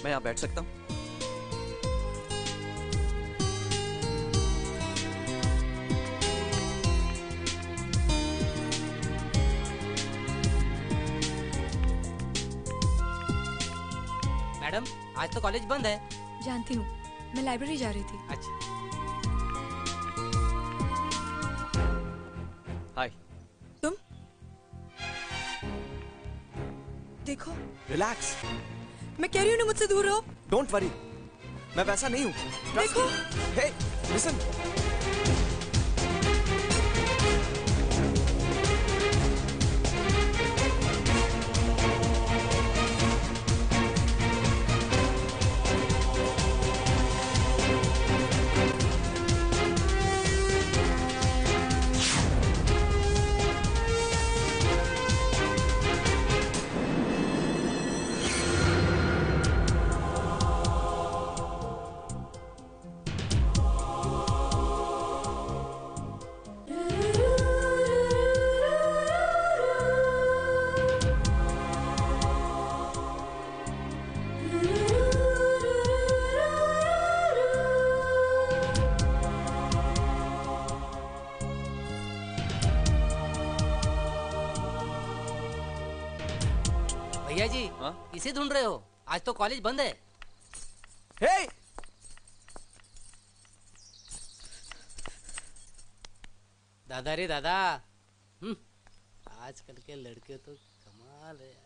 मैं यहाँ बैठ सकता हूँ? मैडम, आज तो कॉलेज बंद है। जानती हूँ, मैं लाइब्रेरी जा रही थी। अच्छा। हाय। तुम देखो। रिलैक्स। मैं कह रही हूँ ना, मुझसे दूर रहो। डोंट वरी, मैं वैसा नहीं हूँ। देखो। हे, लिसन। भैया जी, किसे ढूंढ रहे हो? आज तो कॉलेज बंद है। हे! दादा रे दादा, आजकल के लड़के तो कमाल है यार।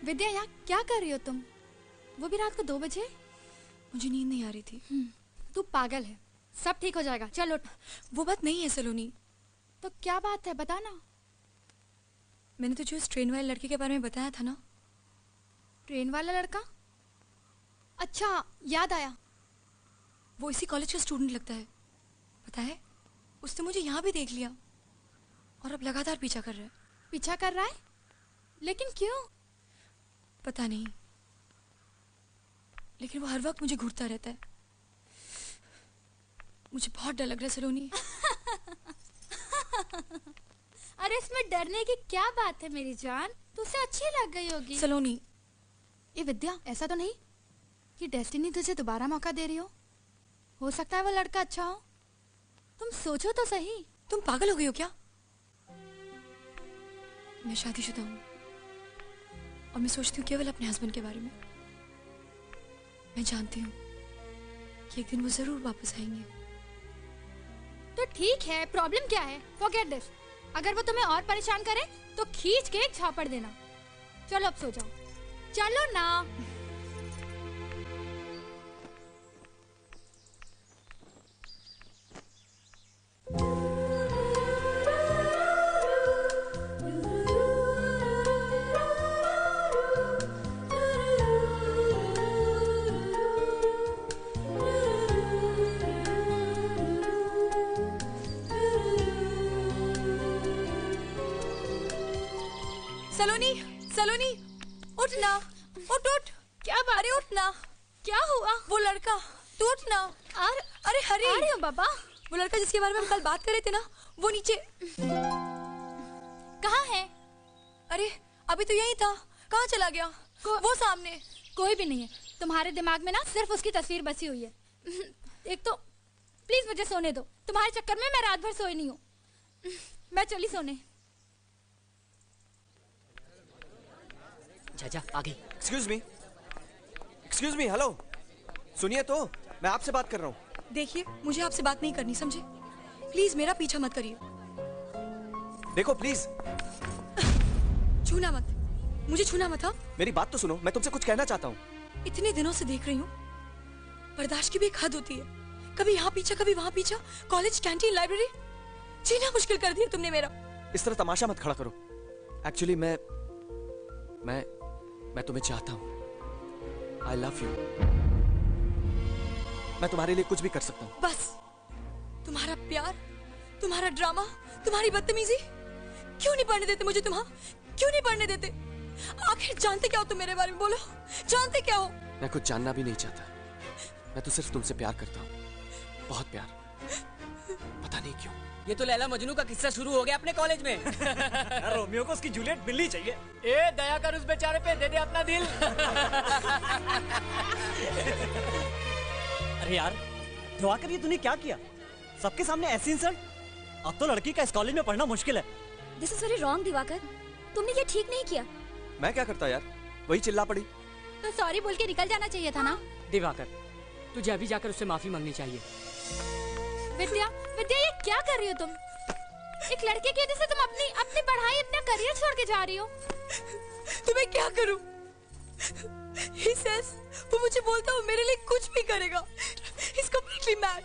विद्या, यहाँ क्या कर रही हो तुम? वो भी रात को 2 बजे? मुझे नींद नहीं आ रही थी। तू पागल है, सब ठीक हो जाएगा, चल उठ। वो बात नहीं है सलोनी। तो क्या बात है, बता ना। मैंने तुझे उस ट्रेन वाले लड़के के बारे में बताया था ना। ट्रेन वाला लड़का? अच्छा, याद आया। वो इसी कॉलेज का स्टूडेंट लगता है। पता है, उसने मुझे यहाँ भी देख लिया और अब लगातार पीछा कर रहा है। पीछा कर रहा है? लेकिन क्यों? पता नहीं, लेकिन वो हर वक्त मुझे घूरता रहता है। मुझे बहुत डर लग रहा है सलोनी। अरे इसमें डरने की क्या बात है मेरी जान, तुझसे अच्छी लग गई होगी। सलोनी, ये विद्या, ऐसा तो नहीं कि डेस्टिनी तुझे दोबारा मौका दे रही हो सकता है वो लड़का अच्छा हो। तुम सोचो तो सही। तुम पागल हो गई हो क्या? मैं शादीशुदा हूँ और मैं सोचती हूँ केवल अपने हस्बैंड के बारे में। मैं जानती हूँ कि एक दिन वो जरूर वापस आएंगे। तो ठीक है, प्रॉब्लम क्या है? Forget this. अगर वो तुम्हें और परेशान करे तो खींच के एक झापड़ देना। चलो अब सो जाओ, चलो ना। सलोनी, सलोनी, उठ ना, उठ उठ। क्या बात? अरे उठ ना। क्या हुआ? वो लड़का, तू उठ ना। अरे हरी। आ रही हूँ बाबा। वो लड़का जिसके बारे में हम कल बात कर रहे थे ना, वो नीचे। कहाँ है? अरे अभी तो यही था, कहाँ चला गया? वो सामने। कोई भी नहीं है, तुम्हारे दिमाग में ना सिर्फ उसकी तस्वीर बसी हुई है। एक तो प्लीज मुझे सोने दो, तुम्हारे चक्कर में मैं रात भर सोई नहीं हूँ। मैं चली सोने। जा आ गई। एक्सक्यूज मी, हेलो, सुनिए तो, मैं आपसे बात कर रहा हूँ। देखिए, मुझे आपसे बात नहीं करनी, समझे? प्लीज मेरा पीछा मत करिए। देखो प्लीज। छूना मत, मुझे छूना मत। हाँ, मेरी बात तो सुनो, मैं तुमसे कुछ कहना चाहता हूँ। इतने दिनों से देख रही हूँ, बर्दाश्त की भी एक हद होती है। कभी यहाँ पीछा, कभी वहाँ पीछा, कॉलेज, कैंटीन, लाइब्रेरी, जीना मुश्किल कर दिया तुमने मेरा। इस तरह तमाशा मत खड़ा करो। एक्चुअली मैं तुम्हें चाहता हूँ। I love you। मैं तुम्हारे लिए कुछ भी कर सकता हूँ। बस तुम्हारा प्यार, तुम्हारा ड्रामा, तुम्हारी बदतमीजी, क्यों नहीं पढ़ने देते मुझे तुम? हाँ, क्यों नहीं पढ़ने देते? आखिर जानते क्या हो तुम मेरे बारे में? बोलो, जानते क्या हो? मैं कुछ जानना भी नहीं चाहता। मैं तो सिर्फ तुमसे प्यार करता हूँ, बहुत प्यार। पता नहीं क्यों। ये तो लैला मजनू का किस्सा शुरू हो गया अपने कॉलेज में। यार रोमियो को उसकी जूलियट मिलनी चाहिए। ए दया कर उस बेचारे पे, दे दे अपना दिल। अरे यार दिवाकर, ये तूने क्या किया? सबके सामने ऐसी इंसल्ट? अब तो लड़की का इस कॉलेज में पढ़ना मुश्किल है। This is very wrong Diwakar, तुमने ये ठीक नहीं किया। मैं क्या करता यार, वही चिल्ला पड़ी। तो सॉरी बोल के निकल जाना चाहिए था ना। दिवाकर, तुझे अभी जाकर उससे माफी मांगनी चाहिए। विद्या, विद्या, ये क्या कर रही हो तुम? एक लड़के की वजह से तुम अपनी पढ़ाई, अपना करियर छोड़ के जा रही हो। तो मैं क्या करूं? He says, वो मुझे बोलता है वो मेरे लिए कुछ भी करेगा। He's completely mad.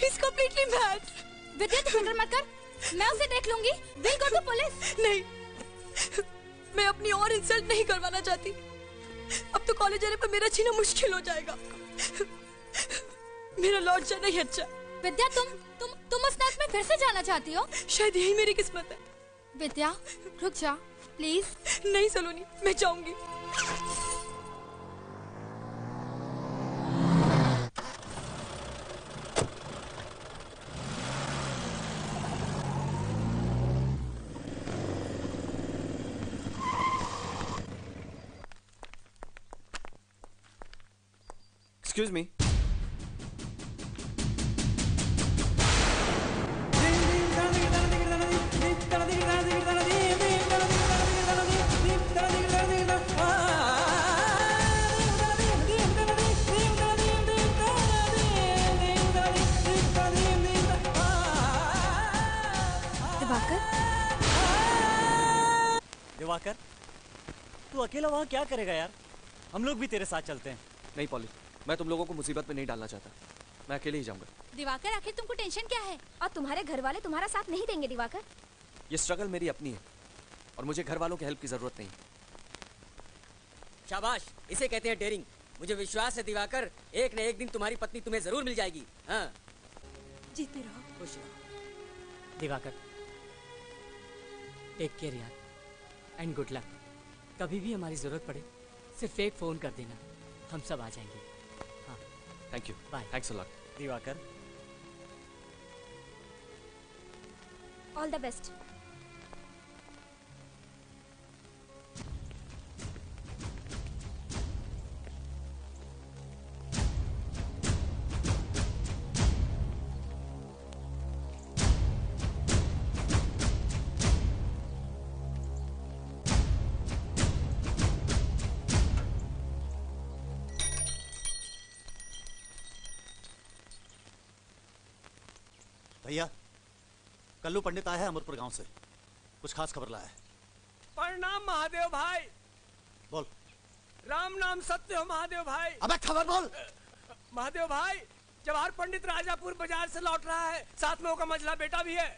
He's completely mad. विद्या, तू फिक्र मत कर, मैं उसे देख लूंगी। We'll go to police। नहीं, मैं अपनी और इंसल्ट नहीं करवाना चाहती। अब तो कॉलेज आने पर मेरा जीना मुश्किल हो जाएगा। मेरा लौट जाना ही अच्छा। विद्या, तुम उस नर्क में फिर से जाना चाहती हो? शायद यही मेरी किस्मत है। विद्या, रुक जा प्लीज। नहीं सलोनी, मैं जाऊंगी। Excuse me। दिवाकर, तू अकेला वहाँ क्या करेगा यार? हम लोग भी तेरे साथ चलते हैं। नहीं पॉली, मैं तुम लोगों को मुसीबत में नहीं डालना चाहता। मैं अकेले ही जाऊंगा। दिवाकर, आखिर तुमको टेंशन क्या है? और तुम्हारे घर वाले तुम्हारा साथ नहीं देंगे दिवाकर। ये स्ट्रगल मेरी अपनी है और मुझे घर वालों की हेल्प की जरूरत नहीं। शाबाश, इसे कहते हैं डेयरिंग। मुझे विश्वास है दिवाकर, एक न एक दिन तुम्हारी पत्नी तुम्हें जरूर मिल जाएगी। हाँ, जीते रहो। खुश रहो दिवाकर। टेक केयर यार, एंड गुड लक। कभी भी हमारी जरूरत पड़े सिर्फ एक फोन कर देना, हम सब आ जाएंगे। हाँ, thank you. Bye. Thanks a lot Diwakar. All the best. भैया, कल्लू पंडित आया है अमरपुर गांव से, कुछ खास खबर लाया है। प्रणाम महादेव भाई। बोल। राम नाम सत्य हो महादेव भाई। अबे खबर बोल। महादेव भाई, जवाहर पंडित राजापुर बाजार से लौट रहा है, साथ में उसका मझला बेटा भी है।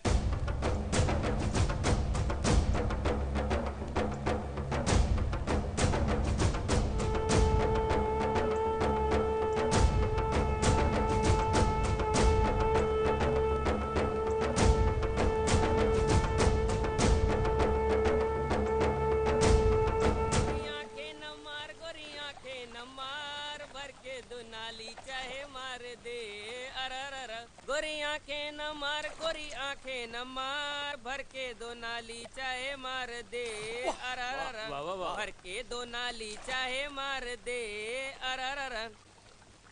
गोरी आंखें न मार, गोरी आंखें न मार, भर के दो नाली चाहे मार दे। भर के दो नाली चाहे मार दे।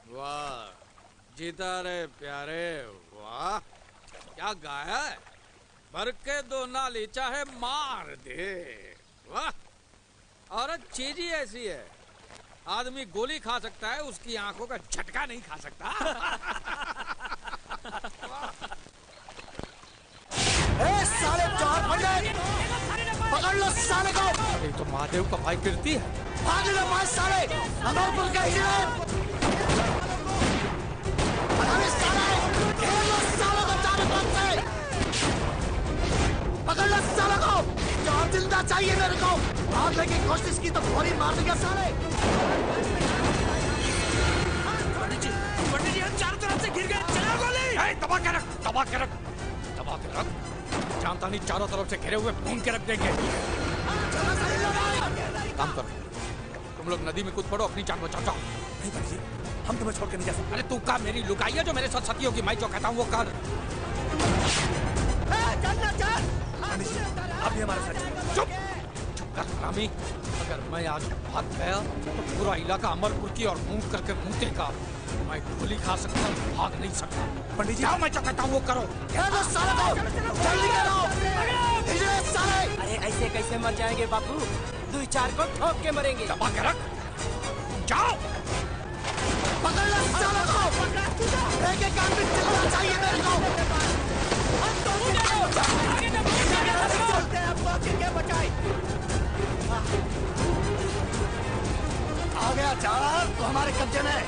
वाह जीता रे प्यारे, वाह क्या गाया है। भर के दो नाली चाहे मार दे। वाह, औरत चीज ही ऐसी है, आदमी गोली खा सकता है, उसकी आंखों का झटका नहीं खा सकता। साले जवाहर पंडित, पकड़ लो साले को। ये तो महादेव का भाई कीर्ति है। भाग लो मार साले, अमरपुर का इंजीनियर। अरे साले, घेर लो सालों को चारों तरफ से। पकड़ लो सालों को, जवाहर जिंदा चाहिए मेरे को। भागने की कोशिश की तो गोली मार देगा साले। पंडित जी हम चारों तरफ से घिर गए, चला गोली। दबा के रख, दबा के रख, दबा के रख। जानता नहीं चारों तरफ से घिरे हुए भून के रख देंगे। काम करो, तुम लोग नदी में कूद पड़ो, अपनी जान बचाओ। नहीं भाई जी, हम तुम्हें छोड़ के नहीं जा सकते। अरे तू का मेरी लुगाई है जो मेरे साथ सती होगी, मैं जो कहता हूँ वो कर। आप भी हमारे साथ चुप चुप कर हरामी। अगर मैं आज भाग गया तो पूरा इलाका अमरपुर की और मुंह करके मुंह मैं गोली खा सकता हूँ, भाग नहीं सकता। पंडित जी, मैं जो कहता हूँ वो करो। जल्दी करो। अरे ऐसे कैसे मर जाएंगे बापू, 2-4 को ठोक के मरेंगे। दबा के रख, जाओ। पकड़ लो सालों को, एक-एक आदमी चलना चाहिए मेरे को। आ गया जवाहर, तो हमारे कब्जे में।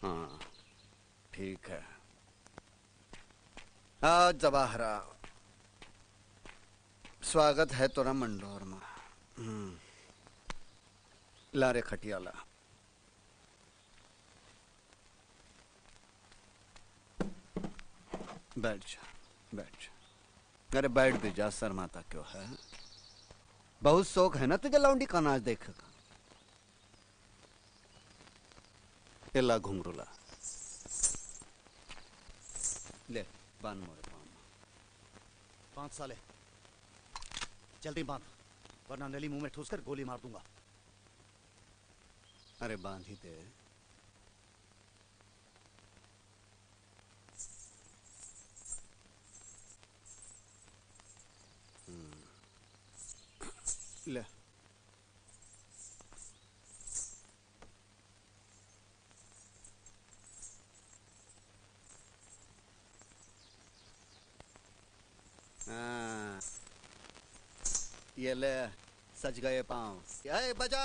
हाँ ठीक है। हाँ जवाहरा, स्वागत है तोरा मंडोर में। ला रे खटियाला। बैठ जा, बैठ जा। अरे बैठ भी जा, शर्माता क्यों है। बहुत शौक है ना तुझे लौंडी का नाच देखेगा। एला घुंघरूला ले, बांध मोरे पाँव में। 5 साले जल्दी बांध, वरना नली मुंह में ठूस कर गोली मार दूंगा। अरे बांध ही दे। ले ये ले, सज गए पाँव। ये बजा।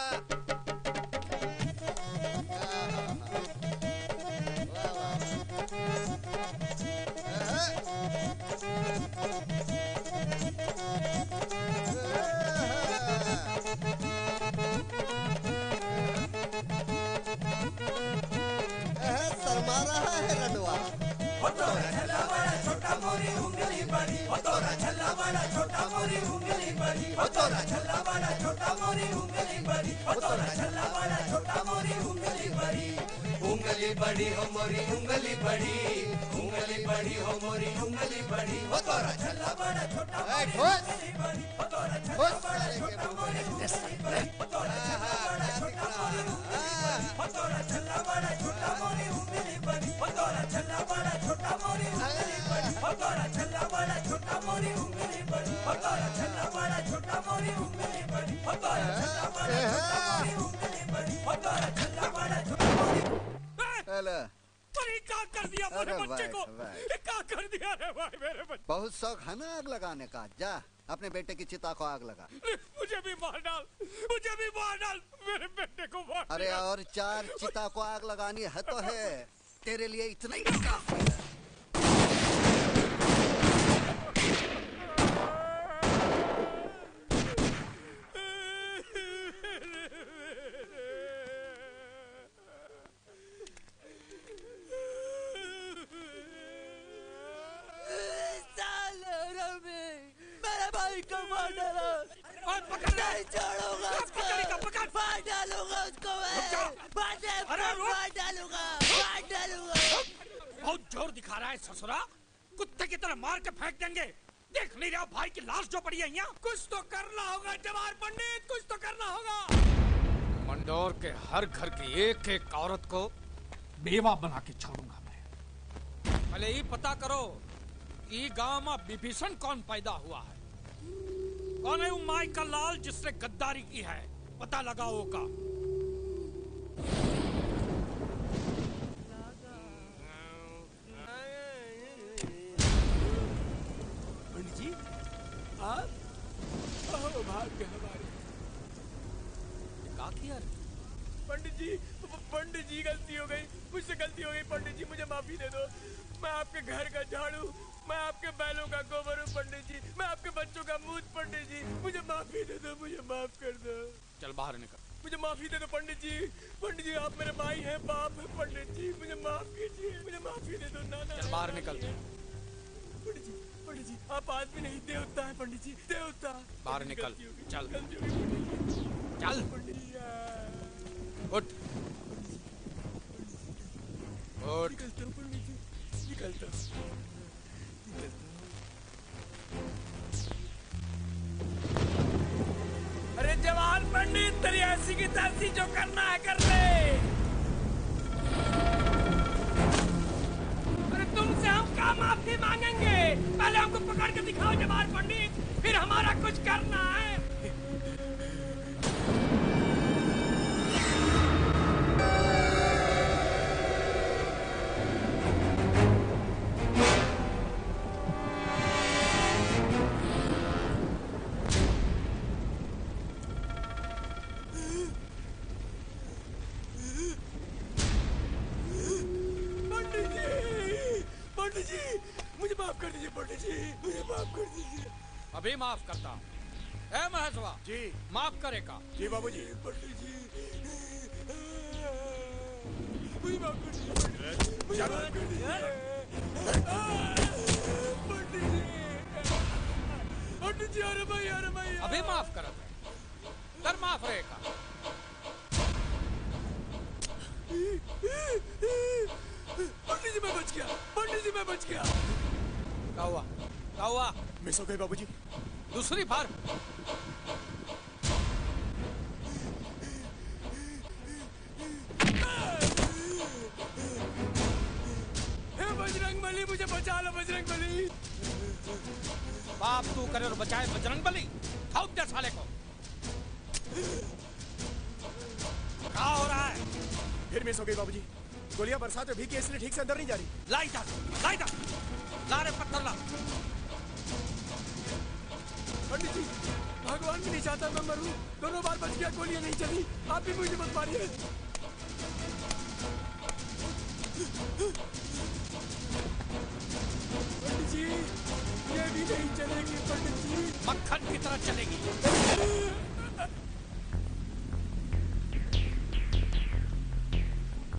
शर्मा रहा है रडवा। छल्ला बड़ा छोटा मोरी उंगली बड़ी, तोरा छल्ला बड़ा छोटा मोरी उंगली बड़ी, तोरा छल्ला बड़ा छोटा मोरी उंगली बड़ी, तोरा छल्ला बड़ा छोटा मोरी उंगली बड़ी। उंगली बड़ी हो मोरी उंगली बड़ी, उंगली बड़ी हो मोरी उंगली बड़ी, तोरा छल्ला बड़ा छोटा मोरी उंगली बड़ी, तोरा छल्ला बड़ा छोटा मोरी उंगली बड़ी, तोरा छल्ला बड़ा छोटा मोरी उंगली बड़ी, तोरा छल्ला बड़ा छोटा मोरी उंगली बड़ी, तोरा छल्ला बड़ा छोटा मोरी उंगली बड़ी, तोरा छल्ला बड़ा छोटा मोरी उंगली बड़ी, तोरा छल्ला बड़ा छोटा मोरी उंगली बड़ी, तोरा छल्ला बड़ा छोटा मोरी उंगली बड़ी, तोरा छल्ला बड़ा छोटा मोरी। को क्या कर दिया रे भाई मेरे बच्चे। बहुत शौक है ना आग लगाने का, जा अपने बेटे की चिता को आग लगा। मुझे भी मार डाल, मुझे भी मार डाल, मेरे बेटे को मार। अरे और 4 चिता को आग लगानी है तो है, तेरे लिए इतना ही काफी है। मेरे भाई को मार डाला, नहीं छोड़ूंगा उसको, मार डालूंगा उसको, मार डालूंगा। बहुत जोर दिखा रहा है ससुरा, कुत्ते की तरह मार के फेंक देंगे। देख नहीं रहा भाई की लाश जो पड़ी है यहाँ। कुछ तो करना होगा जवाहर पंडित, कुछ तो करना होगा। मंडोर के हर घर की एक एक औरत को बेवा बना के छोड़ूंगा मैं। पहले ही पता करो ये गांव में विभीषण कौन पैदा हुआ है, कौन है वो माई का लाल जिसने गद्दारी की है, पता लगाओ का। पंडित जी आप भाग्य हमारे। क्या किया पंडित जी गलती हो गई, मुझसे गलती हो गई। पंडित जी मुझे माफी दे दो। मैं आपके घर का झाड़ू, मैं आपके बैलों का गोबर हूँ पंडित जी, मैं आपके बच्चों का मूत। पंडित जी मुझे माफी दे दो, मुझे माफ कर दो। चल बाहर निकल। मुझे माफी दे दो पंडित जी। पंडित जी आप मेरे भाई हैं, बाप है। पंडित जी मुझे माफ कीजिए, मुझे माफी दे दो। ना चल बाहर निकल। पंडित जी आप आदमी नहीं देवता है। पंडित जी देवता। बाहर निकल, चल चल उठ उठ। निकलता हूँ पंडित जी, निकलता हूँ। अरे जवान पंडित, तेरी ऐसी की तैसी जो करना है कर ले। अरे तुमसे हम क्या माफी मांगेंगे, पहले हमको पकड़ के दिखाओ जवान पंडित, फिर हमारा कुछ करना है। पंडित जी मुझे माफ कर दीजिए। पंडित जी मुझे माफ कर दीजिए। अभी माफ करता हूँ। ए महेशवा जी माफ करेगा। जी बाबूजी। पंडित जी मुझे माफ कर दीजिए। मुझे माफ कर दीजिए पंडित जी। अरे भाई अभी माफ कर कर माफ रहेगा। पंडित जी मैं बच गया। पंडित जी मैं बच गया। क्या हुआ, क्या हुआ? मिस हो गई बाबूजी। दूसरी बार बजरंगबली मुझे बचा लो। बजरंगबली बाप तू करे और बचाए बजरंगबली। ठोक दे साले को। क्या हो रहा है? फिर मिस हो गई बाबूजी। गोलियां बरसात में भीगी इसलिए ठीक से अंदर नहीं जा रही। लाई था ला रे पत्थर ला। पंडित जी भगवान भी नहीं चाहता मैं मरूं। दोनों बार बच गया, गोलियां नहीं चली। आप भी मुझे मत मारिए। पंडित जी ये भी नहीं चलेगी। पंडित जी मक्खन की तरह चलेगी।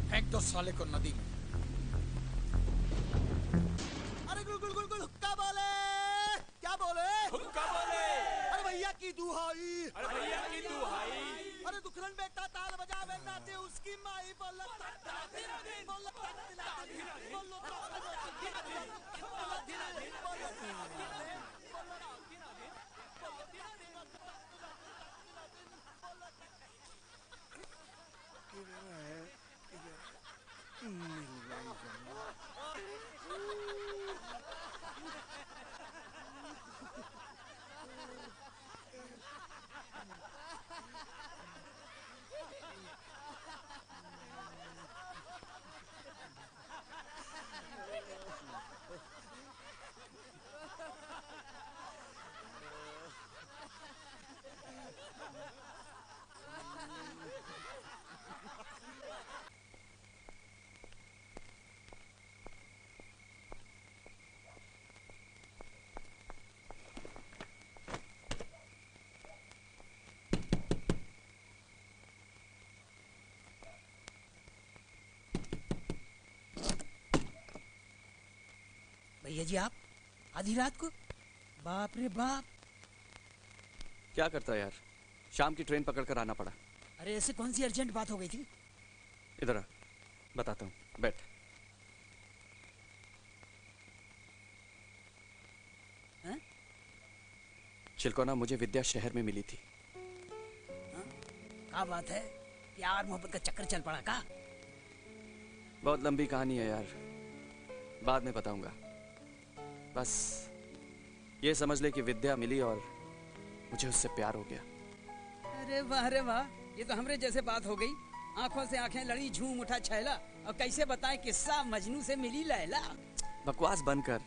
फेंक दो साले को नदी में। अरे गुल हुक्का बोले। क्या बोले? हुक्का बोले। अरे भैया की दुहाई। अरे भैया की दुहाई। अरे दुखरन बेटा ताल बजावे नाचे उसकी माई बोल। भैया जी आप आधी रात को? बाप रे बाप। क्या करता है यार, शाम की ट्रेन पकड़ कर आना पड़ा। अरे ऐसे कौन सी अर्जेंट बात हो गई थी? इधर आ, बताता हूँ, बैठ। चिलकोना, मुझे विद्या शहर में मिली थी। क्या बात है? प्यार मोहब्बत का चक्कर चल पड़ा का? बहुत लंबी कहानी है यार, बाद में बताऊंगा। बस ये समझ ले कि विद्या मिली और मुझे उससे प्यार हो गया। अरे वाह रे वाह, ये तो हमरे जैसे बात हो गई। आंखों से आंखें लड़ी, झूम उठा छैला। और कैसे बताएं किस्सा मजनू से मिली लैला। बकवास बंद कर,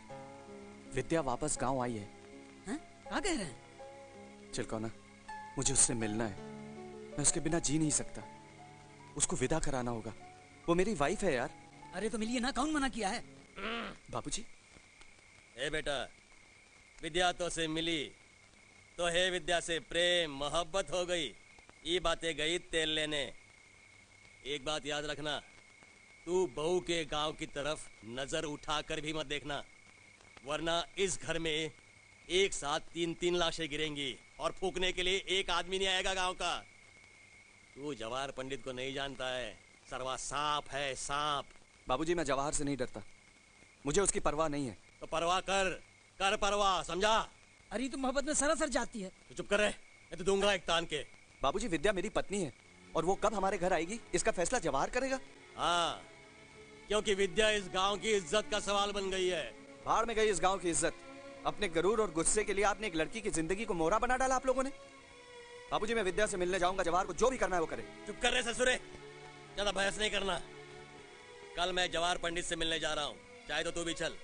विद्या वापस गांव आई है। क्या कह रहे हैं? चिलकोना, मुझे उससे मिलना है। मैं उसके बिना जी नहीं सकता। उसको विदा कराना होगा, वो मेरी वाइफ है यार। अरे तो मिलिए ना, कौन मना किया है? बाबूजी। ए बेटा, विद्या तो से मिली तो है विद्या से प्रेम मोहब्बत हो गई। ये बातें गई तेल लेने। एक बात याद रखना, तू बहू के गांव की तरफ नजर उठाकर भी मत देखना, वरना इस घर में एक साथ 3-3 लाशें गिरेंगी और फूकने के लिए एक आदमी नहीं आएगा गांव का। तू जवाहर पंडित को नहीं जानता है, सरवा सांप है, सांप। बाबूजी, मैं जवाहर से नहीं डरता, मुझे उसकी परवाह नहीं है। तो परवाह कर परवाह, समझा? अरे तो मोहब्बत में सरासर जाती है। तो चुप कर रहे, मैं तो दूंगा एक तान के। बाबूजी, विद्या मेरी पत्नी है और वो कब हमारे घर आएगी इसका फैसला जवाहर करेगा। हाँ, क्योंकि विद्या इस गांव की इज्जत का सवाल बन गई है। भाड़ में गई इस गांव की इज्जत। अपने गरूर और गुस्से के लिए आपने एक लड़की की जिंदगी को मोहरा बना डाला आप लोगों ने। बाबूजी, मैं विद्या से मिलने जाऊंगा, जवाहर को जो भी करना है वो करे। चुप कर रहे ससुरे, ज्यादा बहस नहीं करना। कल मैं जवाहर पंडित से मिलने जा रहा हूँ, चाहे तो तू भी चल,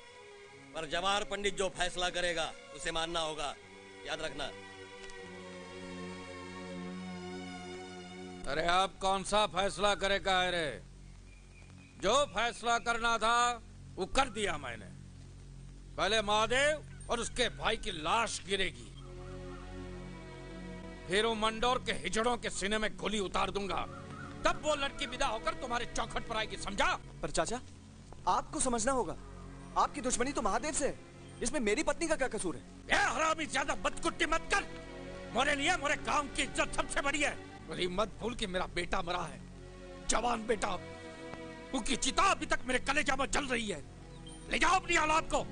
पर जवाहर पंडित जो फैसला करेगा उसे मानना होगा, याद रखना। अरे अब कौन सा फैसला करेगा? अरे जो फैसला करना था वो कर दिया मैंने। पहले महादेव और उसके भाई की लाश गिरेगी, फिर वो मंडोर के हिजड़ों के सीने में गोली उतार दूंगा, तब वो लड़की विदा होकर तुम्हारे चौखट पर आएगी, समझा? पर चाचा, आपको समझना होगा, आपकी दुश्मनी तो महादेव से है, इसमें मेरी पत्नी का क्या कसूर है? ए हरामी, ज्यादा बदकुट्टी मत कर। मोरे लिए मोरे गांव की इज्जत सबसे बड़ी है। वही मत भूल कि मेरा बेटा मरा है, जवान बेटा। उसकी चिता अभी तक मेरे कलेजा में जल रही है। ले जाओ अपनी औलाद को,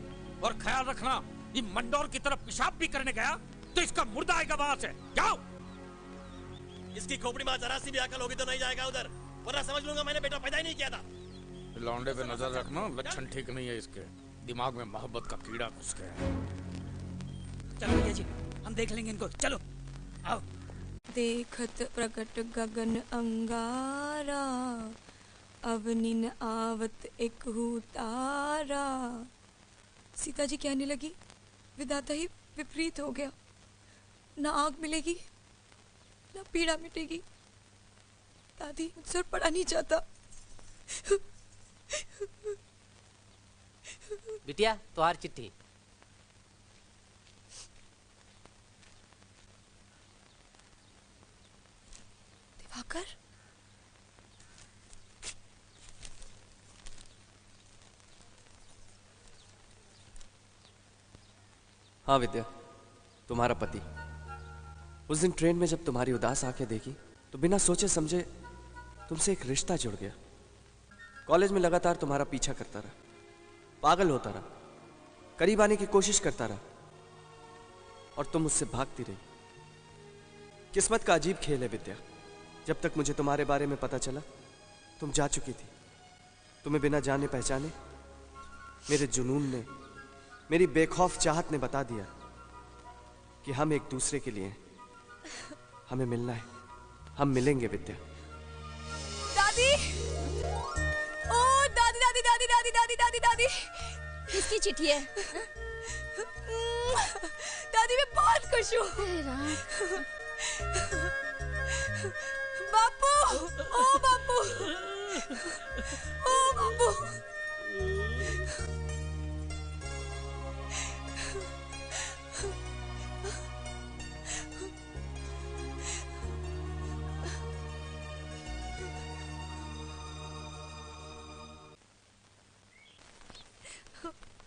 और ख्याल रखना, ये मंडोर की तरफ पेशाब भी करने गया तो इसका मुर्दा आएगा वहां से। जाओ। इसकी खोपड़ी में जरा सी भी अकल होगी तो नहीं जाएगा उधर, वरना समझ लूंगा मैंने बेटा पैदा ही नहीं किया था। लौंडे पे नजर रखना, लक्षण ठीक नहीं है इसके। दिमाग में मोहब्बत का कीड़ा घुस गया। चलो भैया जी, हम देख लेंगे इनको, चलो आओ। देखत प्रकट गगन अंगारा, अवनिन आवत एक तारा। सीता जी कहने लगी, विधाता ही विपरीत हो गया। ना आग मिलेगी ना पीड़ा मिटेगी। दादी, मुझसे पढ़ा नहीं जाता। बिटिया, तुम्हार चिट्ठी। दिवाकर, हाँ विद्या, तुम्हारा पति। उस दिन ट्रेन में जब तुम्हारी उदास आंखें देखी तो बिना सोचे समझे तुमसे एक रिश्ता जुड़ गया। कॉलेज में लगातार तुम्हारा पीछा करता रहा, पागल होता रहा, करीब आने की कोशिश करता रहा, और तुम मुझसे भागती रही। किस्मत का अजीब खेल है विद्या। जब तक मुझे तुम्हारे बारे में पता चला तुम जा चुकी थी। तुम्हें बिना जाने पहचाने मेरे जुनून ने, मेरी बेखौफ चाहत ने बता दिया कि हम एक दूसरे के लिए हैं। हमें मिलना है, हम मिलेंगे विद्या। दादी, ओ दादी दादी दादी दादी दादी दादी दादी। किसकी चिट्ठी है? दादी, मैं बहुत खुश हूँ। बापू, ओ बापू, ओ बापू।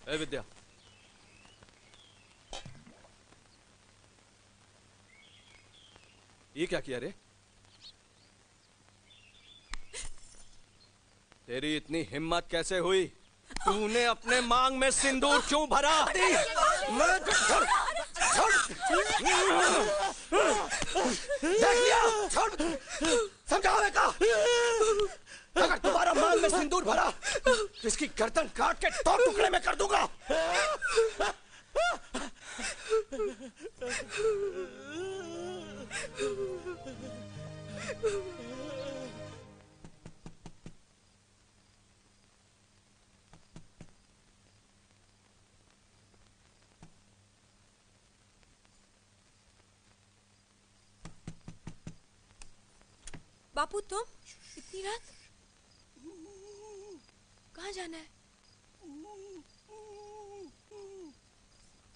ए विद्या, ये क्या किया रे? तेरी इतनी हिम्मत कैसे हुई? तूने अपने मांग में सिंदूर क्यों भरा? देख लिया, छोड़, समझावे का। अगर तुम्हारा मांग में सिंदूर भरा तो इसकी गर्दन काट के 2 टुकड़े में कर दूंगा। बापू तुम इतनी रात कहाँ जाना है?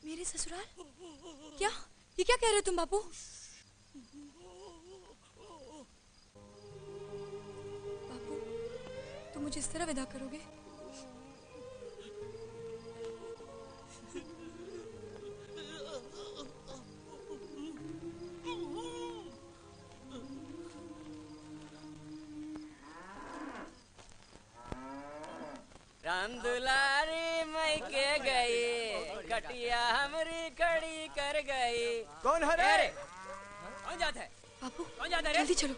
मेरे ससुराल? क्या ये क्या कह रहे हो तुम बापू? बापू तुम मुझे इस तरह विदा करोगे? राम दुलारी मई के गई, कटिया हमरी खड़ी कर गई। कौन है रे? कौन जाता है? बापू कौन जाता है? जल्दी चलो।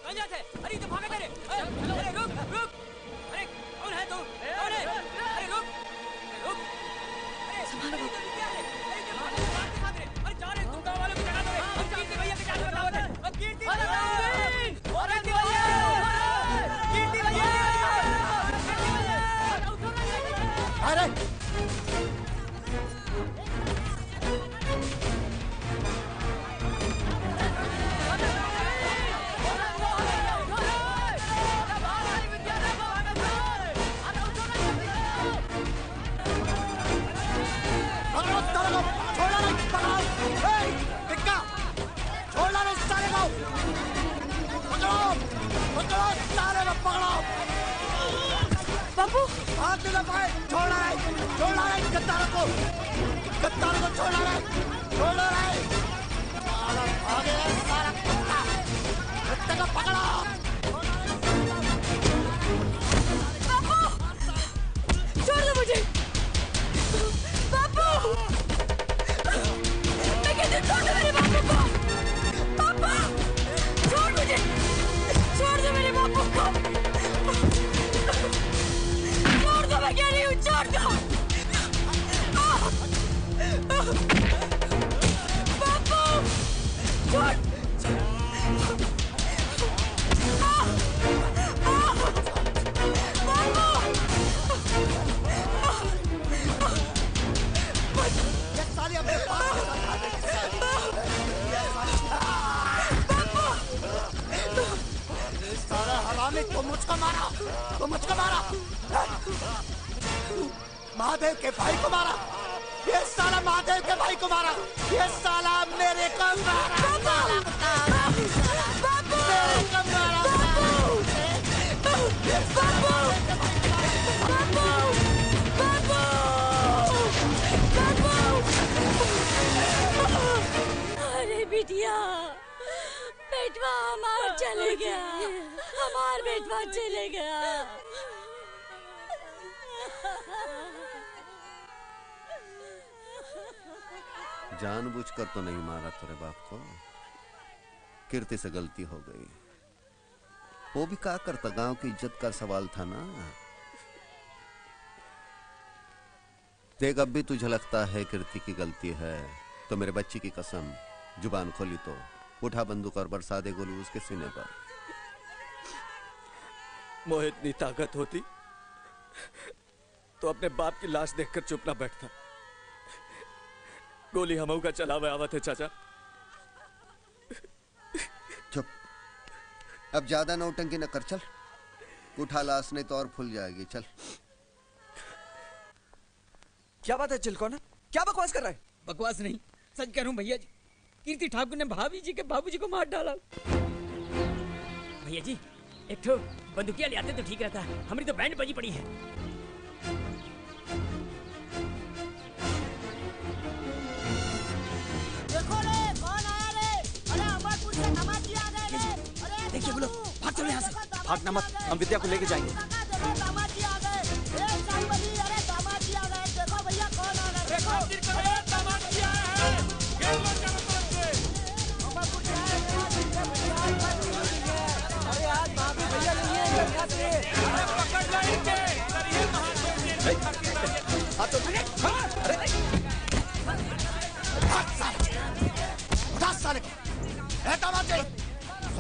कौन जाता है? अरे तो भागा तेरे। अरे रुक रुक। अरे कौन है तू? कौन है? अरे रुक रुक। अरे संभालो बापू। क्या है? अरे क्या भाग रहे? अरे जा रहे तुम गाँव वालों की जगह दो। हम कीर्ति भैया के क्या बताओ? अब कीर्ति भैया। कीर्ति भैया। कीर्ति भैया। अरे बापू हाथ न पाए, छोड़ा है गद्दारों को छोड़ा है, छोड़ा है। साला भागे है, सारा कुत्ते को पकड़ो। बापू छोड़ दो मुझे। बापू मैं कहती हूँ छोड़ दो मेरे बापू को। बापू छोड़ मुझे, छोड़ दो मेरे बापू को। छोड़ दो, मैं कह रही हूँ छोड़ दो। बापू छोड़। ये साली अपने पास सारा हरामी, तुम मुझको मारा, महादेव के भाई को मारा। ये साला महादेव के भाई को मारा। ये साला मेरे को मारा। मेरे को मारा। अरे बिटिया, बेटवा हमार चले गया, हमार बेटवा चले गया। जानबूझकर तो नहीं मारा तेरे बाप को, कीर्ति से गलती हो गई। वो भी क्या करता, गांव की इज्जत का सवाल था ना। देख अब भी तुझे लगता है कीर्ति की गलती है तो मेरे बच्ची की कसम, जुबान खोली तो उठा बंदूक और बरसा दे गोली उसके सीने पर। मोहे इतनी ताकत होती तो अपने बाप की लाश देखकर चुप ना बैठता। गोली हमऊ का चलावे आवत है चाचा। चुप, अब ज्यादा नौटंकी न कर, चल उठा लाश नहीं तो और फूल जाएगी। चल। क्या बात है चिलकोना, क्या बकवास कर रहा है? बकवास नहीं, सच कह रहा हूँ भैया जी। कीर्ति ठाकुर ने भाभी जी के बाबूजी को मार डाला। भैया जी एक तो बंदूकिया ले आते तो ठीक रहता, हमारी तो बैंड बजी पड़ी है। देखो रे कौन आया रे? अरे अमरपुर से हमारे देखिए वो लोग, भाग चलो यहाँ से। भागना मत, हम विद्या को लेके जाएंगे।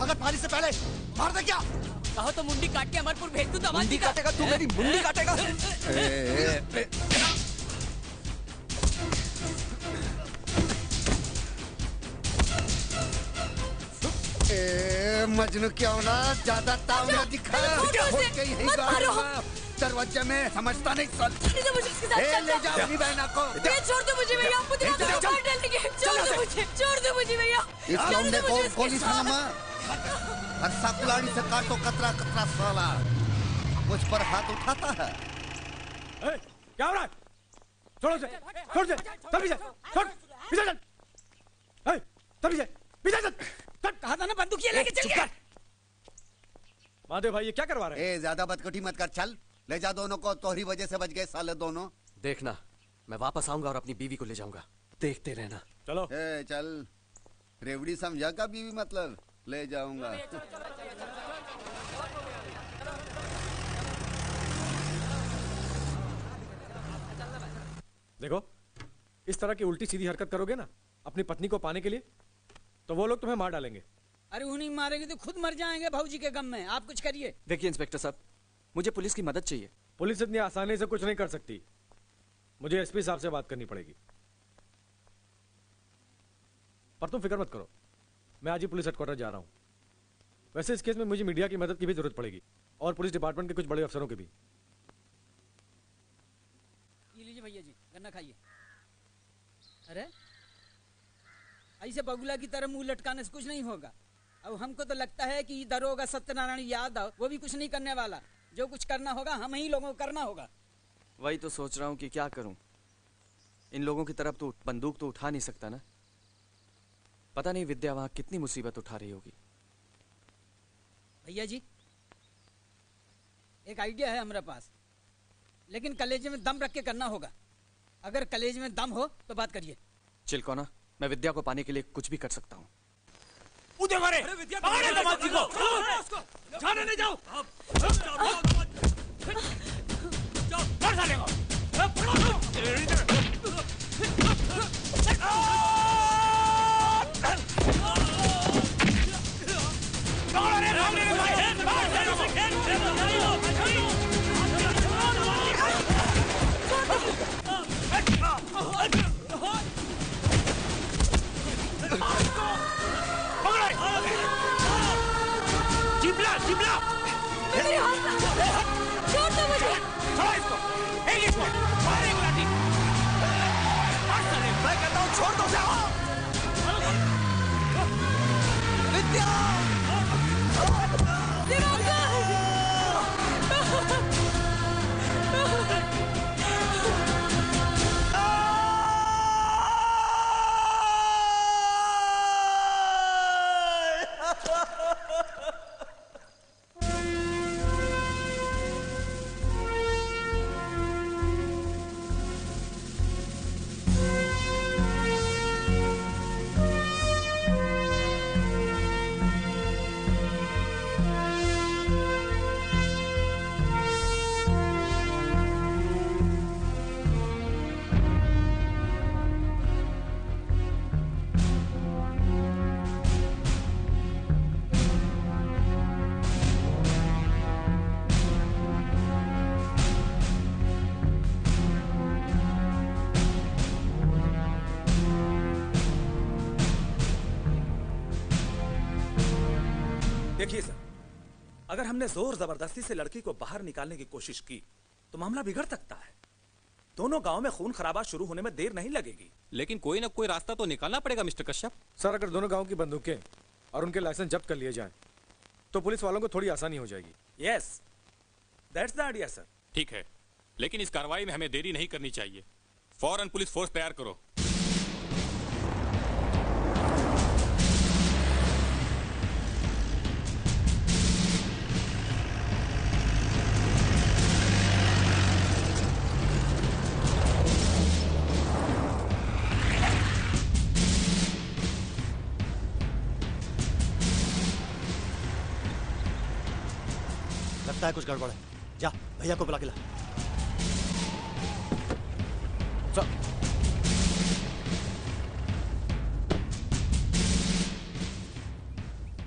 स्वागत पानी से पहले मार दे क्या? कहो तो मुंडी काट के अमरपुर भेज दूं दामाद मुंडी जी का। काटेगा तू, मेरी मुंडी काटेगा। मजनू क्यों ना ज्यादा ताव ना दिखा। दरवाजे में समझता नहीं सल। ले जाओ अपनी बहना को। छोड़ दो मुझे भैया, मुझे मार डालेंगे। छोड़ दो मुझे भैया। इस लौंडे को गोली थामा और साकुलाड़ी से काटो कतरा कतरा साला। मुझ पर हाथ उठाता है। क्या हो रहा है? छोड़ो से, छोड़ दे, तभी से, छोड़, पीछे चल। तभी से, पीछे चल। कहा था ना बंदूकिया लेके चल के। महादेव भाई ये क्या करवा रहे हैं? ज्यादा बदकटी मत कर, चल ले जा दोनों को। तोहरी वजह से बच गए साले दोनों। देखना, मैं वापस आऊंगा और अपनी बीवी को ले जाऊंगा, देखते रहना। चलो। चल, रेवड़ी समझा का बीवी मतलब ले जाऊंगा। देखो, इस तरह की उल्टी सीधी हरकत करोगे ना अपनी पत्नी को पाने के लिए, तो वो लोग तुम्हें मार डालेंगे। अरे उन्हीं मारेंगे तो खुद मर जाएंगे भाऊजी के गम में। आप कुछ करिए। देखिए इंस्पेक्टर साहब, मुझे पुलिस की मदद चाहिए। पुलिस इतनी आसानी से कुछ नहीं कर सकती, मुझे एसपी साहब से बात करनी पड़ेगी। पर तुम फिक्र मत करो, मैं आज ही पुलिस हेडक्वार्टर जा रहा हूं। वैसे इस केस में मुझे मीडिया की मदद की भी जरूरत पड़ेगी और पुलिस डिपार्टमेंट के कुछ बड़े अफसरों की भी। ये लीजिए भैया जी, गन्ना खाइए। अरे ऐसे बगुला की तरह मुंह लटकाने से कुछ नहीं होगा। अब हमको तो लगता है कि दरोगा सत्यनारायण यादव वो भी कुछ नहीं करने वाला। जो कुछ करना होगा हम ही लोगों को करना होगा। वही तो सोच रहा हूँ कि क्या करूं। इन लोगों की तरफ तो बंदूक तो उठा नहीं सकता ना। पता नहीं विद्या वहां कितनी मुसीबत उठा रही होगी। भैया जी, एक आइडिया है हमारे पास, लेकिन कलेजे में दम रख के करना होगा। अगर कलेजे में दम हो तो बात करिए। चिलकोना, मैं विद्या को पाने के लिए कुछ भी कर सकता हूँ। उधर मारे, मारे दामाद जी को। जाने नहीं जाओ। जाओ, मार साले को। जिबला, जिबला। छोड़ दो मुझे। छोड़ो इसको, इसको, मारे गुलाटी। मैं कहता हूँ छोड़ दो उसे। विद्या! देखिए सर, अगर हमने जोर जबरदस्ती से लड़की को बाहर निकालने की कोशिश की तो मामला बिगड़ सकता है। दोनों गांव में खून खराबा शुरू होने में देर नहीं लगेगी। लेकिन कोई ना कोई रास्ता तो निकालना पड़ेगा मिस्टर कश्यप। सर, अगर दोनों गांव की बंदूकें और उनके लाइसेंस जब्त कर लिए जाएं, तो पुलिस वालों को थोड़ी आसानी हो जाएगी। Yes, that's the idea sir. ठीक है, लेकिन इस कार्रवाई में हमें देरी नहीं करनी चाहिए। फौरन पुलिस फोर्स तैयार करो। लगता है कुछ गड़बड़ है। जा भैया को बुला के ला।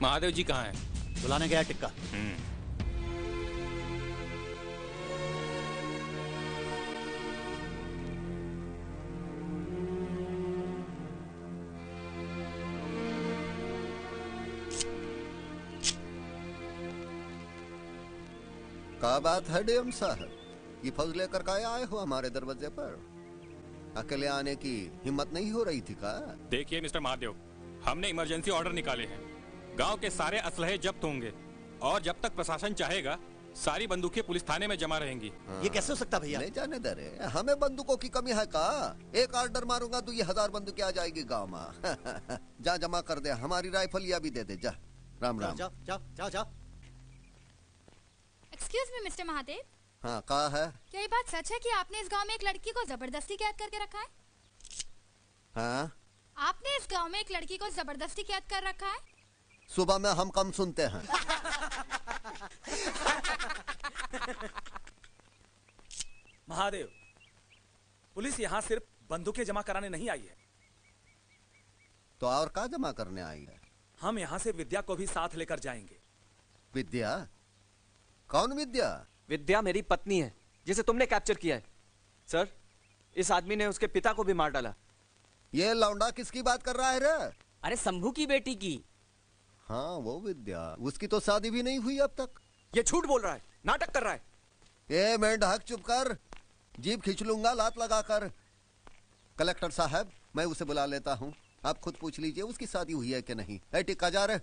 महादेव जी कहाँ हैं? बुलाने गया टिक्का। क्या बात है डीएम साहब, ये फौज लेकर का आए हो हमारे दरवाजे पर? अकेले आने की हिम्मत नहीं हो रही थी का? देखिए मिस्टर महादेव, हमने इमरजेंसी ऑर्डर निकाले हैं। गांव के सारे असलहे जब्त होंगे और जब तक प्रशासन चाहेगा सारी बंदूकें पुलिस थाने में जमा रहेंगी। ये कैसे हो सकता भैया? नहीं जाने दे रहे, हमें बंदूकों की कमी है का? एक ऑर्डर मारूंगा तो ये 1000 बंदूकें आ जाएगी गांव में। जा जमा कर दे, हमारी राइफल या भी दे दे। जा राम राम। जाओ जाओ जाओ जाओ। Excuse me mister Mahadev. हाँ कहा है? क्या ये बात सच है कि आपने इस गांव में एक लड़की को जबरदस्ती कैद करके रखा है? हाँ? आपने इस गांव में एक लड़की को जबरदस्ती कैद कर रखा है? सुबह में हम कम सुनते हैं। महादेव, पुलिस यहाँ सिर्फ बंदूकें जमा कराने नहीं आई है। तो और क्या जमा करने आई है? हम यहाँ से विद्या को भी साथ लेकर जाएंगे। विद्या? कौन विद्या? विद्या मेरी पत्नी है जिसे तुमने कैप्चर किया है। सर, इस आदमी ने उसके पिता को भी मार डाला। ये लौंडा किसकी बात कर रहा है रे? अरे शंभू की बेटी की। हाँ वो विद्या, उसकी तो शादी भी नहीं हुई अब तक। ये झूठ बोल रहा है, नाटक कर रहा है। ए मेंढक चुप कर, जीभ खींच लूंगा लात लगाकर। कलेक्टर साहब, मैं उसे बुला लेता हूँ, आप खुद पूछ लीजिए उसकी शादी हुई है कि नहीं। ए टिक्का जा रहे,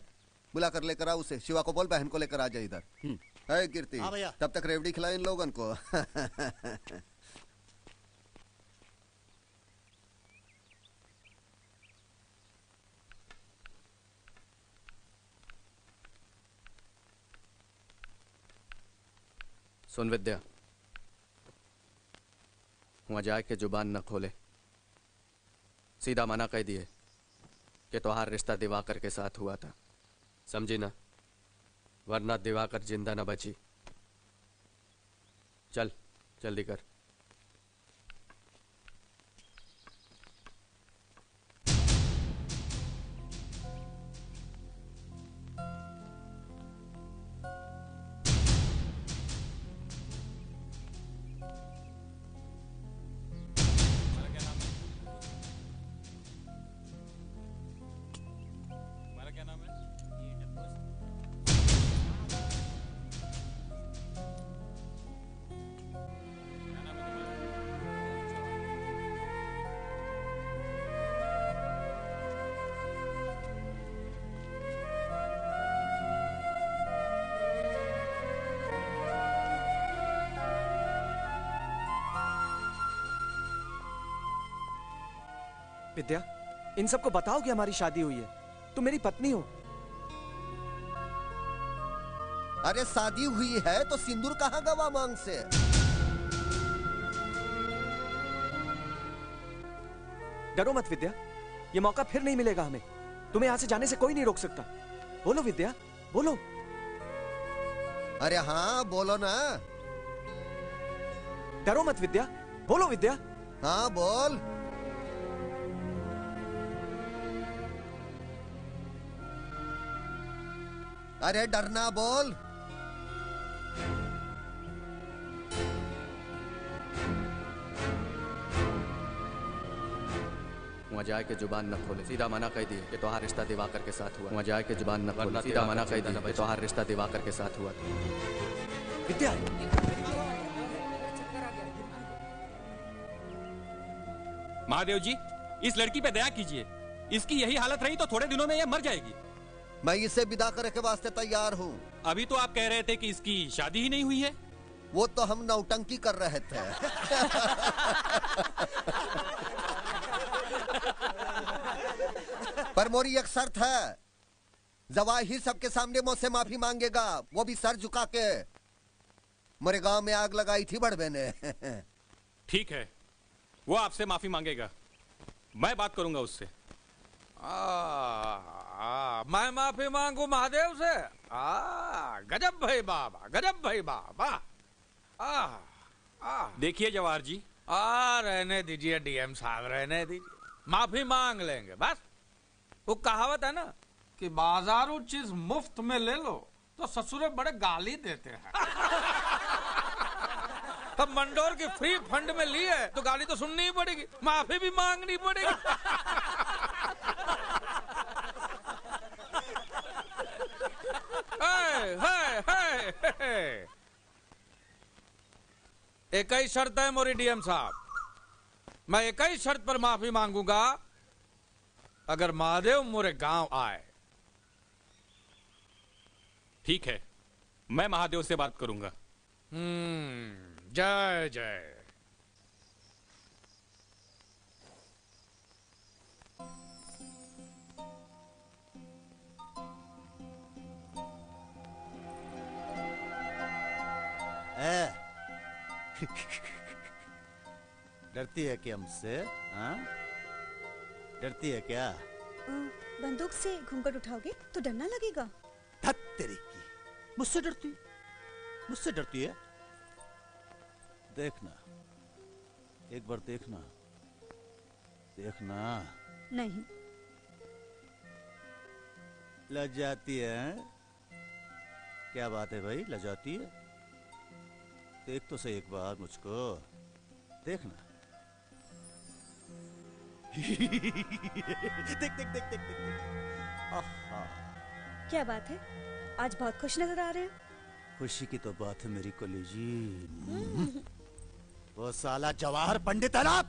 बुला कर लेकर आ उसे। शिवा को बोल बहन को लेकर आ जाए इधर। है कीर्ति, तब तक रेवड़ी खिला इन लोगन को। सुन विद्या, वहां जाके जुबान न खोले, सीधा मना कह दिए कि तुम्हारा रिश्ता दिवाकर के साथ हुआ था, समझी ना? वरना दिवाकर जिंदा न बची। चल जल्दी कर। विद्या, इन सबको बताओ कि हमारी शादी हुई है, तुम मेरी पत्नी हो। अरे शादी हुई है तो सिंदूर कहाँ गवा मांग से? डरो मत विद्या, ये मौका फिर नहीं मिलेगा हमें। तुम्हें यहाँ से जाने से कोई नहीं रोक सकता। बोलो विद्या, बोलो। अरे हाँ बोलो ना। डरो मत विद्या, बोलो विद्या। हाँ बोल। अरे डरना बोल। वहाँ जाए के जुबान न खोले, सीधा मना कह दिए कि तुम्हारा रिश्ता दिवाकर के साथ हुआ। वहाँ जाए के जुबान न खोले, सीधा मना कह दिए कि तुम्हारा रिश्ता दिवाकर के साथ हुआ। विद्या, महादेव जी, इस लड़की पे दया कीजिए। इसकी यही हालत रही तो थोड़े दिनों में यह मर जाएगी। मैं इसे विदा करने के वास्ते तैयार हूँ। अभी तो आप कह रहे थे कि इसकी शादी ही नहीं हुई है। वो तो हम नौटंकी कर रहे थे। पर मोरी एक शर्त है, जवाहिर सबके सामने मुझसे माफी मांगेगा, वो भी सर झुका के। मेरे गांव में आग लगाई थी बड़बे ने। ठीक है, वो आपसे माफी मांगेगा, मैं बात करूंगा उससे। मैं माफी मांगू महादेव से? गजब भाई बाबा, गजब भाई बाबा। देखिए जवाहर जी, रहने दीजिए डीएम साहब, रहने दीजिए, माफी मांग लेंगे बस। वो कहावत है ना कि बाजारू चीज मुफ्त में ले लो तो ससुरे बड़े गाली देते हैं। अब मंडोर की फ्री फंड में ली है तो गाली तो सुननी ही पड़ेगी, माफी भी मांगनी पड़ेगी। एक ही शर्त है मोरी डीएम साहब, मैं एक ही शर्त पर माफी मांगूंगा, अगर महादेव मोरे गांव आए। ठीक है, मैं महादेव से बात करूंगा। जय जय। डरती है क्या हमसे? हाँ? डरती है क्या? बंदूक से घूंघट उठाओगे तो डर ना लगेगा? धत तेरी की, मुझसे डरती? मुझसे डरती है? देखना, एक बार देखना, देखना। नहीं। लजाती है? क्या बात है भाई, लजाती है? देख तो सही एक बार मुझको, देखना। देख देख देख देख देख। आहा। क्या बात है, आज बहुत खुश नजर आ रहे हैं। खुशी की तो बात है मेरी कलेजी। वो साला जवाहर पंडित है ना,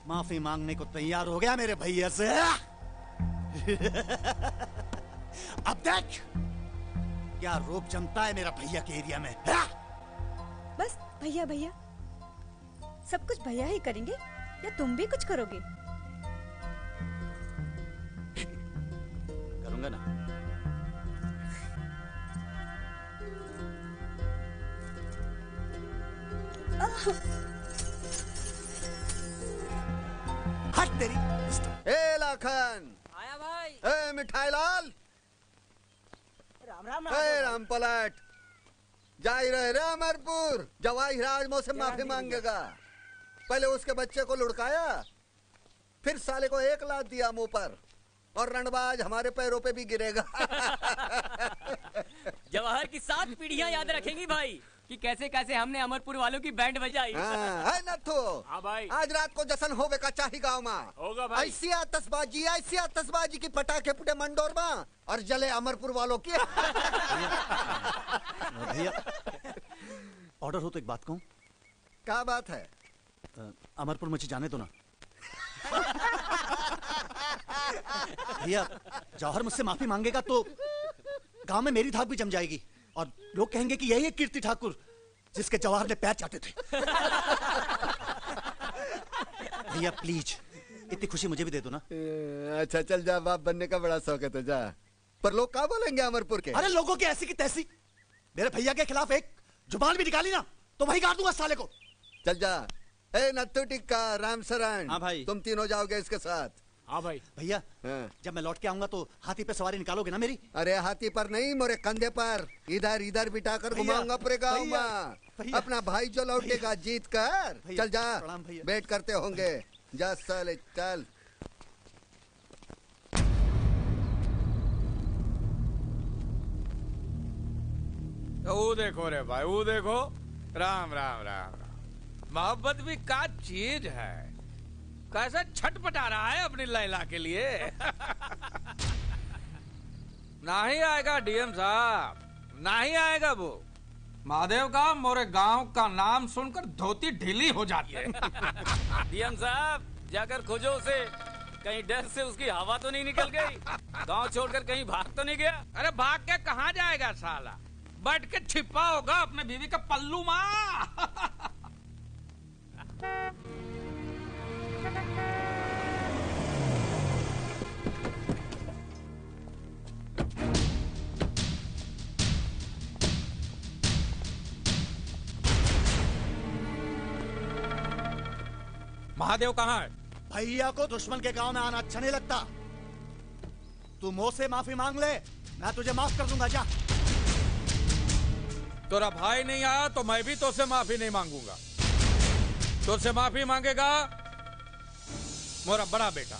माफी मांगने को तैयार हो गया मेरे भैया से। अब देख क्या रूप जमता है मेरा भैया के एरिया में। बस भैया भैया, सब कुछ भैया ही करेंगे या तुम भी कुछ करोगे? करूंगा ना। हट तेरी। ए लाखन, आया भाई। ए मिठाई लाल, राम राम राम पलट, जा ही रहे रे अमरपुर। जवाहिराज मुझ से माफी मांगेगा। पहले उसके बच्चे को लुढ़काया, फिर साले को एक लात दिया मुंह पर, और रणबाज हमारे पैरों पे भी गिरेगा। जवाहर की 7 पीढ़ियां याद रखेंगी भाई कि कैसे कैसे हमने अमरपुर वालों की बैंड बजाई। है नथु। हाँ भाई। आज रात को जश्न होवे का चाही गाँव में। होगा भाई। ऐसी आतशबाजी की पटाखे फुटे मंडोर में और जले अमरपुर वालों की। भैया ऑर्डर हो तो एक बात कहूँ। क्या बात है? अमरपुर मुझे जाने दो ना। भैया जौहर मुझसे माफी मांगेगा तो गांव में मेरी धाक भी जम जाएगी और लोग कहेंगे कि यही है कीर्ति ठाकुर जिसके जवाहर ने पैर चाटे थे। भैया प्लीज इतनी खुशी मुझे भी दे दो ना। अच्छा चल जा, बाप बनने का बड़ा शौक है तो जा। पर लोग क्या बोलेंगे अमरपुर के? अरे लोगों की ऐसी की तैसी। मेरे भैया के खिलाफ एक जुबान भी निकाली ना तो वही गाड़ दूंगा साले को। चल जा। ए नत्थु टिक्का, राम शरण। हाँ भाई। तुम तीनों जाओगे इसके साथ। हाँ भाई। भैया जब मैं लौट के आऊंगा तो हाथी पे सवारी निकालोगे ना मेरी? अरे हाथी पर नहीं, मोरे कंधे पर इधर इधर बिठा कर घुमाऊंगा पूरे गाँव में। अपना भाई जो लौटेगा जीत कर। चल जा, वेट करते होंगे। जा साले चल। वो देखो रे भाई, वो देखो। राम राम राम राम। मोहब्बत भी का चीज है, कैसे छटपटा रहा है अपनी लैला के लिए। नहीं आएगा डीएम साहब, नहीं आएगा वो। महादेव का मोरे गांव का नाम सुनकर धोती ढीली हो जाती है। डीएम साहब जाकर खोजो उसे, कहीं डर से उसकी हवा तो नहीं निकल गई, गांव छोड़कर कहीं भाग तो नहीं गया। अरे भाग के कहाँ जाएगा साला, बैठ के छिपा होगा अपने बीवी का पल्लू माँ। महादेव कहाँ है? भैया को दुश्मन के गांव में आना अच्छा नहीं लगता। तू मुंह से माफी मांग ले, मैं तुझे माफ कर दूंगा, जा। तेरा भाई नहीं आया तो मैं भी तुझसे माफी नहीं मांगूंगा। तुझसे माफी मांगेगा मेरा बड़ा बेटा।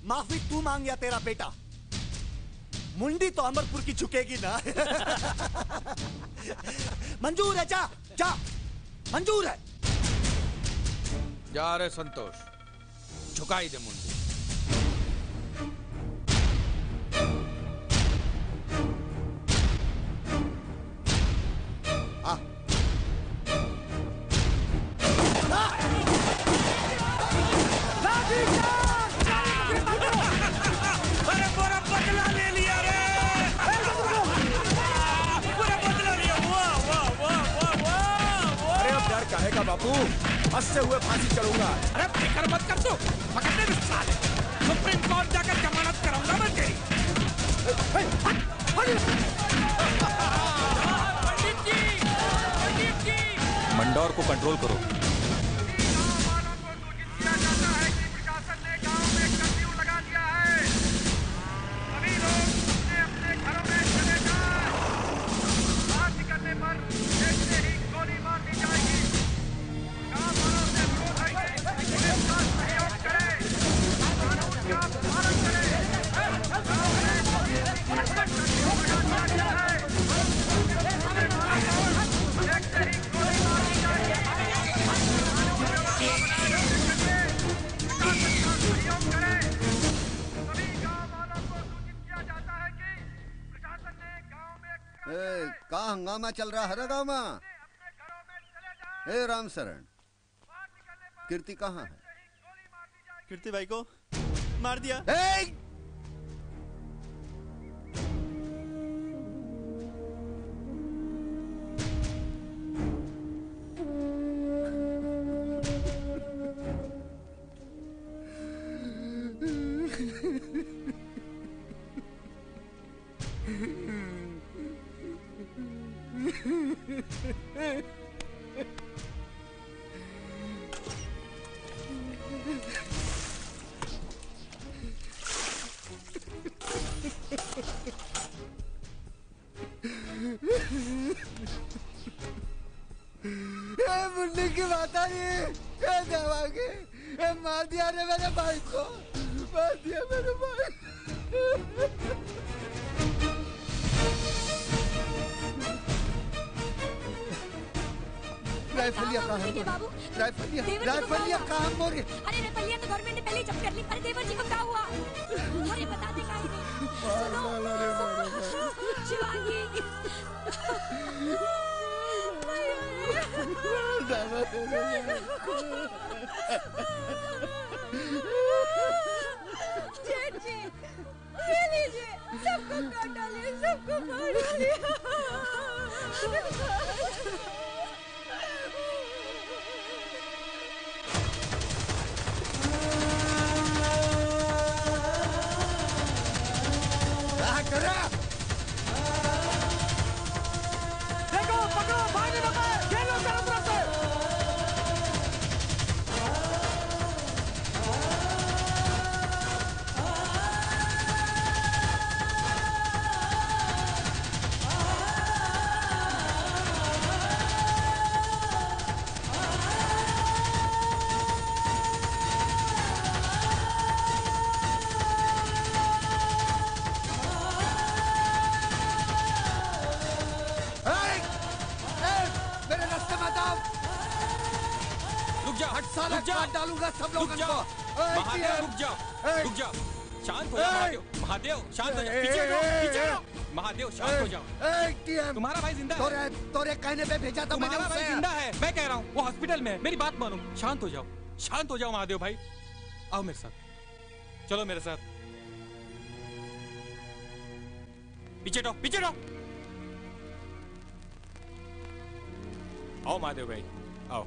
माफी तू मांग या तेरा बेटा, मुंडी तो अमरपुर की झुकेगी ना। मंजूर है, जा जा, मंजूर है। जा रे संतोष, झुकाई दे मुंडी। बापू, हंसते हुए फांसी चढ़ूंगा। अरे फिक्र मत कर तू, पकड़ने दे साले। सुप्रीम कोर्ट जाकर जमानत कराऊंगा मैं तेरी। पंडित जी, मंडौर को कंट्रोल करो। कहाँ हंगामा चल रहा है गाँव में? ए राम शरण, कीर्ति कहाँ है? कीर्ति भाई को मार दिया। मुन्नी की बात आ रही है, मार दिया रे मेरे भाई को, मार दिया मेरे भाई। राइफलिया कहाँ है? राइफलिया कहाँ मोरे? अरे राइफलिया तो गवर्नमेंट ने पहले ही जब्त कर ली। अरे देवर जी को क्या हुआ? अरे बता दे काहे नहीं? शिवांगी, जेठ जी, ये लीजिए, सबको काट डालिए, सबको मार डालिए। देखो, पकड़ो, भाई ने पकड़ो, ये लो चारों तरफ से। डालूंगा सब लोगों को। महादेव रुक जाओ, रुक जाओ, शांत हो जाओ महादेव, महादेव शांत हो जाओ, पीछे हटो, पीछे हटो, महादेव शांत हो जाओ। तुम्हारा भाई जिंदा है। तोरे कहने पे भेजा था मैंने तुम्हारा भाई जिंदा है, मैं कह रहा हूँ, वो हॉस्पिटल में है, मेरी बात मानो, शांत हो जाओ, शांत हो जाओ महादेव भाई, आओ मेरे साथ, चलो मेरे साथ, पीछे हटो, पीछे हटो, आओ महादेव भाई, आओ।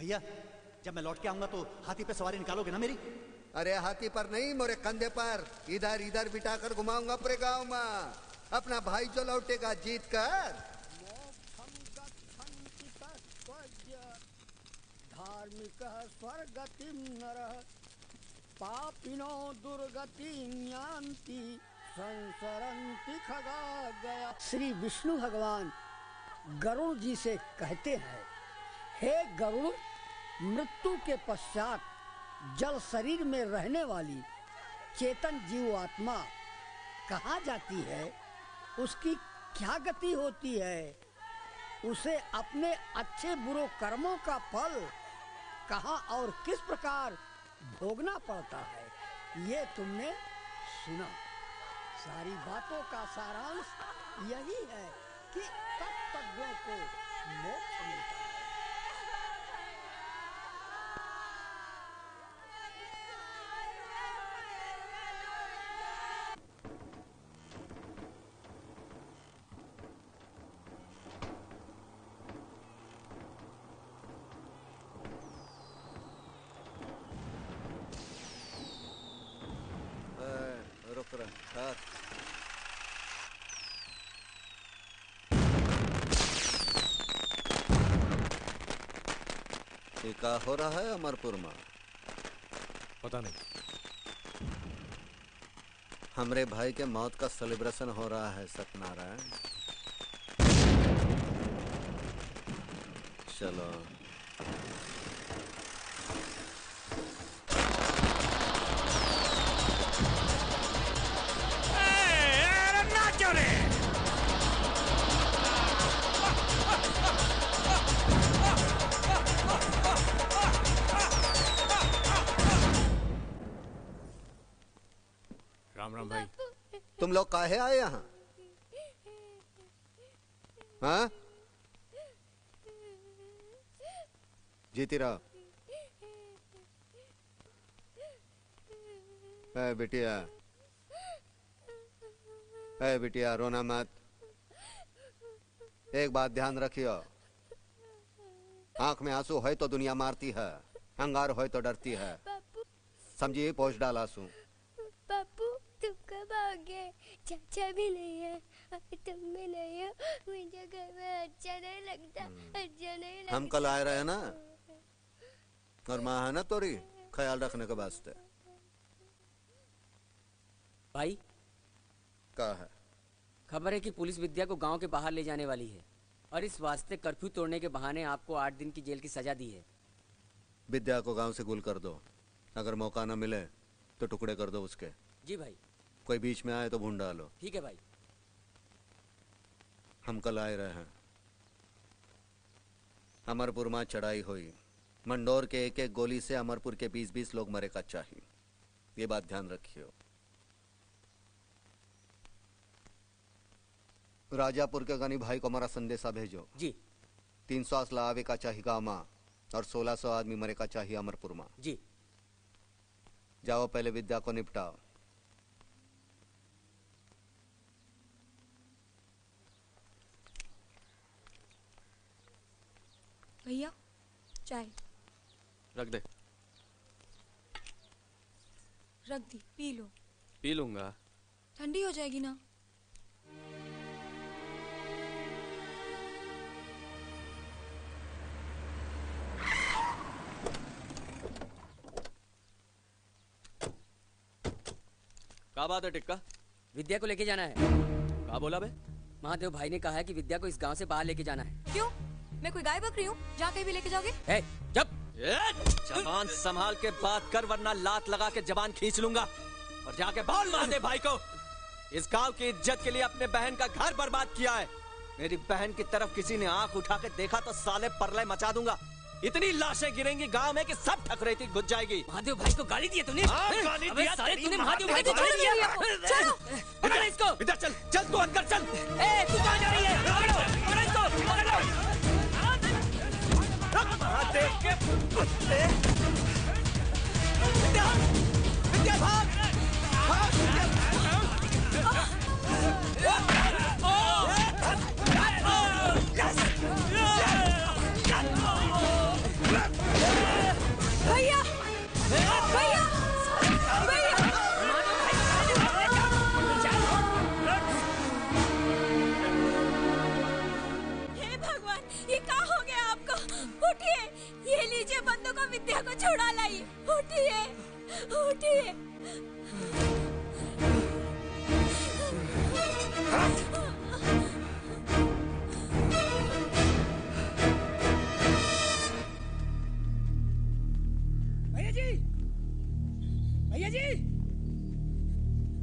भैया जब मैं लौट के आऊंगा तो हाथी पे सवारी निकालोगे ना मेरी? अरे हाथी पर नहीं, मोरे कंधे पर इधर इधर बिठा कर घुमाऊंगा पूरे गांव में। अपना भाई जो लौटेगा जीत कर। धार्मिक स्वर्गतिम नरः पापिनो दुर्गतिं यान्ति संसरन्ति खगादया। श्री विष्णु भगवान गरुड़ जी से कहते हैं, हे गरुड़, मृत्यु के पश्चात जल शरीर में रहने वाली चेतन जीव आत्मा कहाँ जाती है, उसकी क्या गति होती है, उसे अपने अच्छे बुरे कर्मों का फल कहाँ और किस प्रकार भोगना पड़ता है, ये तुमने सुना। सारी बातों का सारांश यही है कि तत्वज्ञों को मोक्ष मिलता है। रुक रहा। क्या हो रहा है अमरपुर में? पता नहीं। हमरे भाई के मौत का सेलिब्रेशन हो रहा है सत्यनारायण। चलो नाचो रे। राम राम भाई। तुम लोग काहे आए यहाँ? हाँ? जीती रहो। बिटिया, बिटिया रोना मत। एक बात ध्यान रखियो, आंख में आंसू है तो दुनिया मारती है, अंगार हो तो डरती है। समझिए, पोंछ डाल आंसू। पापू तुम कब आओगे? चाचा भी नहीं है, तुम भी नहीं हो, मुझे घर में अच्छा नहीं लगता, अच्छा नहीं लगता। हम कल आए रहे ना, और माँ है ना तोरी, ख्याल रखने के वास्ते। भाई क्या है? खबर है कि पुलिस विद्या को गांव के बाहर ले जाने वाली है, और इस वास्ते कर्फ्यू तोड़ने के बहाने आपको 8 दिन की जेल की सजा दी है। विद्या को गांव से गुल कर दो, अगर मौका न मिले तो टुकड़े कर दो उसके। जी भाई। कोई बीच में आए तो भून डालो। ठीक है भाई। हम कल आए रहे हैं। अमरपुर में चढ़ाई हुई, मंडोर के एक एक गोली से अमरपुर के 20-20 लोग मरे का चाहिए, ये बात ध्यान रखियो। राजापुर के गनी भाई को हमारा संदेशा भेजो। जी। 300 असला आवे का चाहिए गाँव में, और 1600 आदमी मरे का चाहिए अमरपुर में। जी। जाओ पहले विद्या को निपटाओ। भैया चाय रख दे। रख दी, पी लो। पी लूंगा। ठंडी हो जाएगी ना। क्या बात है टिक्का? विद्या को लेके जाना है। क्या बोला बे? महादेव भाई ने कहा है कि विद्या को इस गांव से बाहर लेके जाना है। क्यों? मैं कोई गाय बकरी हूँ जहाँ कहीं भी लेके जाओगे? जबान संभाल के बात कर, वरना लात लगा के जबान खींच लूंगा। और जाके बोल महादेव भाई को, इस गांव की इज्जत के लिए अपने बहन का घर बर्बाद किया है। मेरी बहन की तरफ किसी ने आंख उठा के देखा तो साले परले मचा दूंगा। इतनी लाशें गिरेंगी गांव में कि सब ठकरेती घुस जाएगी। महादेव भाई को गाली दी है तूने? गाली दिया साले तूने महादेव भाई को गाली दिया। चलो पकड़ इसको। इधर चल, चल तू अंदर चल। ए तू कहाँ जा रही है? पकड़ो, पकड़ इसको, पकड़ लो। महादेव के कुत्ते। विद्या, विद्या भाग, भाग विद्या।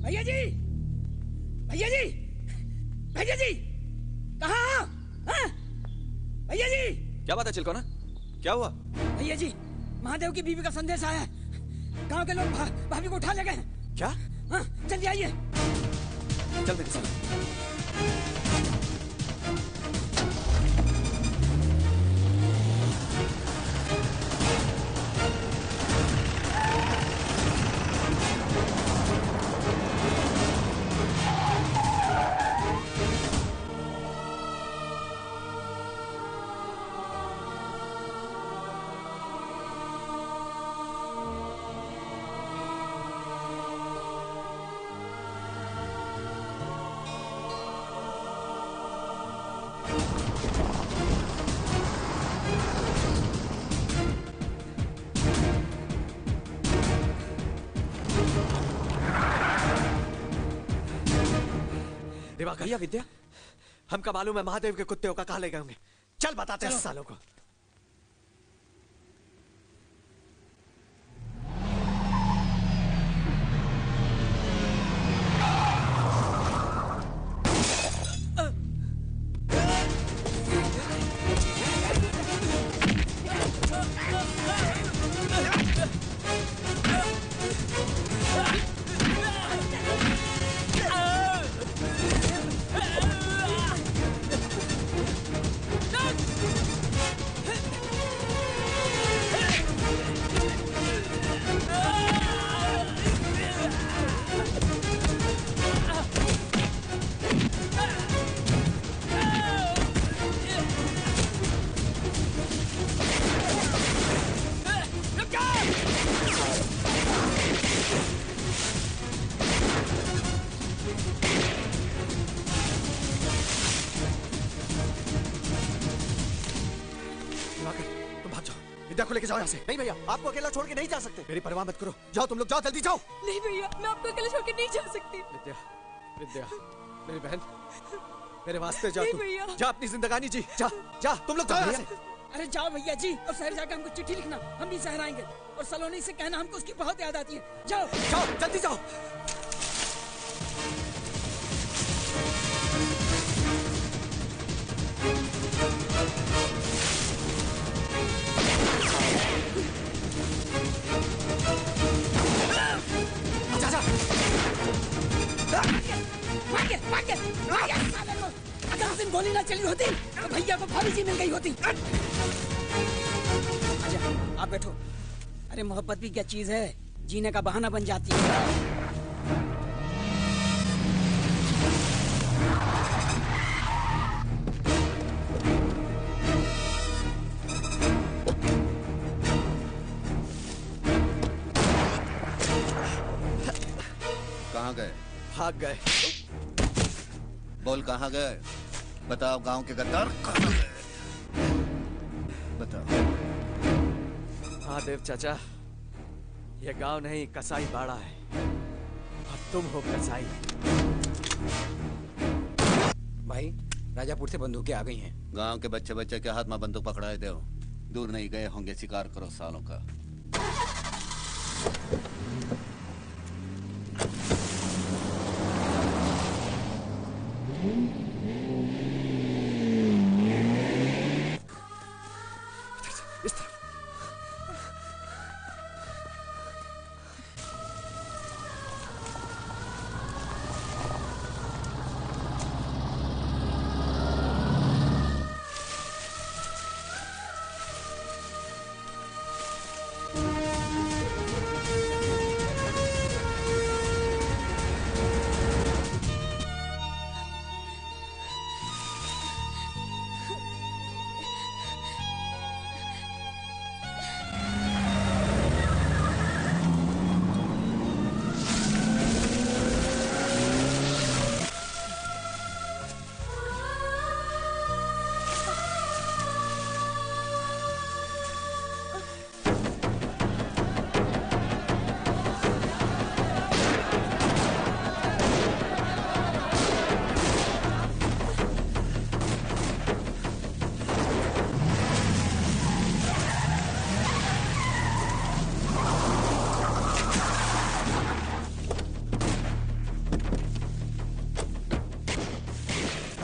भैया जी, भैया जी, भैया जी, कहाँ? हाँ? भैया जी, क्या बात है चिलकोना? क्या हुआ? भैया जी, महादेव की बीवी का संदेश आया है। गांव के लोग भाभी को उठा ले गए। क्या? हाँ, जल्दी आइए। चल मेरे साथ। भैया विद्या, हमका मालूम है महादेव के कुत्ते का कहाँ ले गए होंगे। चल बताते हैं सालों को। को लेके जाओ यहाँ से। नहीं भैया, आपको अकेला छोड़ के नहीं जा सकते। मेरी परवाह मत करो, जाओ तुम लोग, जाओ जल्दी जाओ। नहीं भैया, मैं आपको अकेले छोड़ के नहीं जा सकती। विद्या, विद्या, मेरी बहन, मेरे वास्ते जा नहीं तू। भैया। जा अपनी जिंदगानी जी, जा, जा, तुम लोग जाओ यहाँ से। अरे जाओ भैया जी, और शहर जाकर हमको चिट्ठी लिखना, हम भी शहर आएंगे। और सलोनी से कहना हमको उसकी बहुत याद आती है। जाओ जाओ, जल्दी जाओ। अगर उस दिन गोली ना चली होती तो भैया को भाभी जी मिल गई होती। आजा, आप बैठो। अरे मोहब्बत भी क्या चीज है, जीने का बहाना बन जाती है। कहाँ गए? भाग गए। बोल कहाँ गए? बताओ, गांव के गद्दार कहाँ गए? बताओ। महादेव चाचा, ये गांव नहीं कसाई बाड़ा है, और तुम हो कसाई। भाई, राजापुर से बंदूकें आ गई हैं। गांव के बच्चे बच्चे के हाथ में बंदूक पकड़ाए दो। दूर नहीं गए होंगे, शिकार करो सालों का। इस तरफ।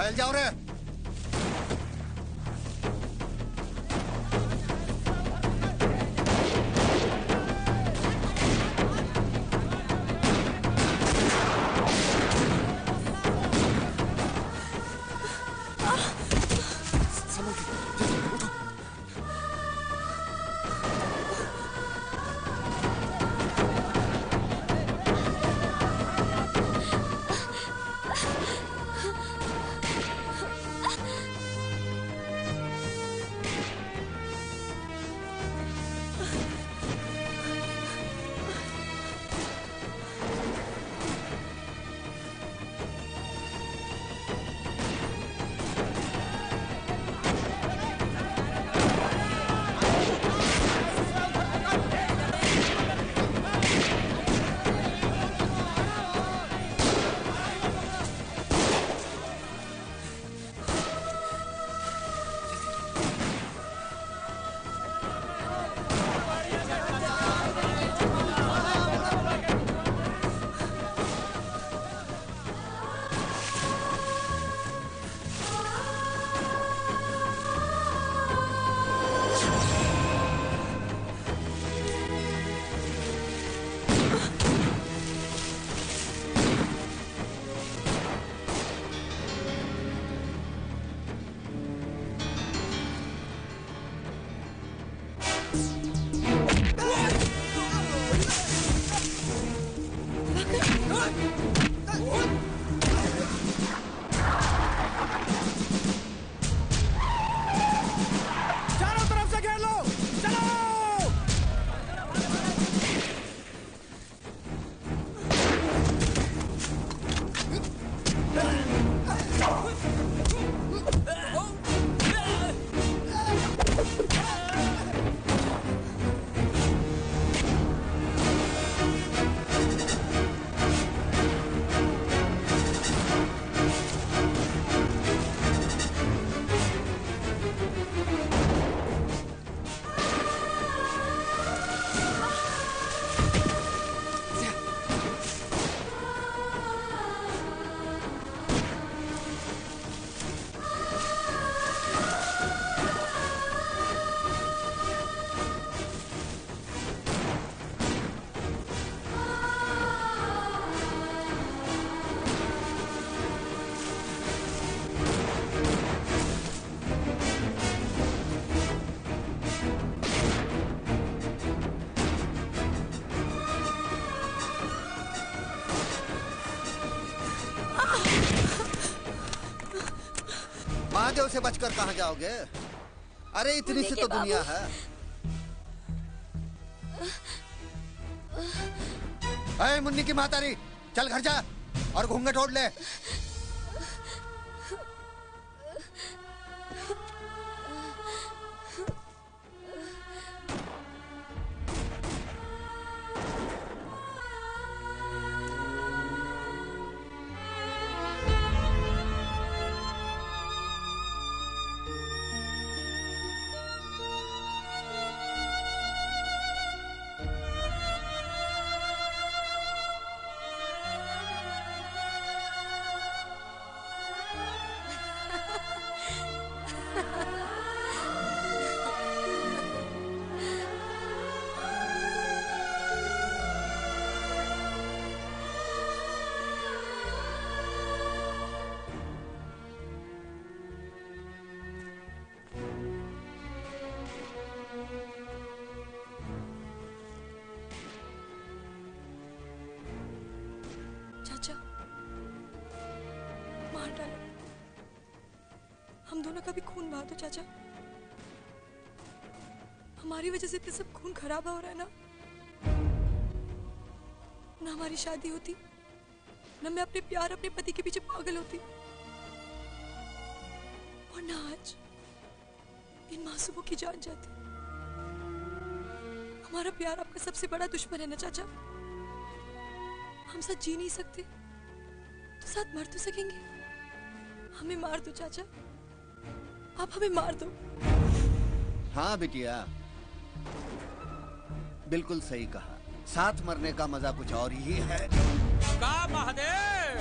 फैल जाओ रे। महादेव से बचकर कहाँ जाओगे? अरे इतनी सी तो दुनिया है। अरे मुन्नी की मातारी, चल घर जा और घूंघट ओढ़ ले। मार डालो, हम दोनों का भी खून बहा दो चाचा। हमारी वजह से इतने सब खून खराब हो रहा है ना हमारी शादी होती, ना मैं अपने प्यार अपने पति के पीछे पागल होती, और ना आज इन मासूमों की जान जाती। हमारा प्यार आपका सबसे बड़ा दुश्मन है ना चाचा। हम साथ जी नहीं सकते तो साथ मर तो सकेंगे। हमें मार दो चाचा, आप हमें मार दो। हाँ बिटिया, बिल्कुल सही कहा। साथ मरने का मजा कुछ और ही है। का महादेव,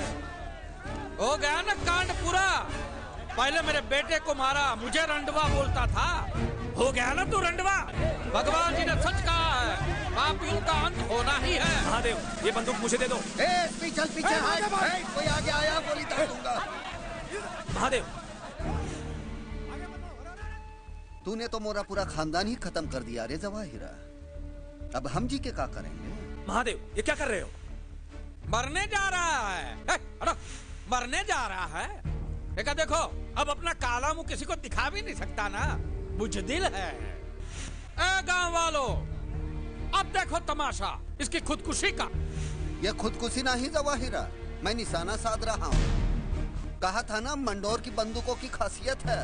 हो गया ना कांड पूरा। पहले मेरे बेटे को मारा, मुझे रंडवा बोलता था। हो गया ना तू रंडवा। भगवान जी ने सच कहा है, पापियों का अंत होना ही है। महादेव, ये बंदूक मुझे दे दो। चल पीछे हट, कोई आगे आया गोली दाग दूंगा। महादेव, तूने तो मोरा पूरा खानदान ही खत्म कर दिया रे जवाहिरा। अब हम जी के क्या करेंगे? महादेव, ये क्या कर रहे हो? मरने जा रहा है। मरने जा रहा है। देखा देखो, अब अपना काला मुंह किसी को दिखा भी नहीं सकता ना, बुजदिल है। ए गांव वालों, अब देखो तमाशा इसकी खुदकुशी का। ये खुदकुशी नहीं जवाहिरा, मैं निशाना साध रहा हूँ। कहा था ना, मंडोर की बंदूकों की खासियत है,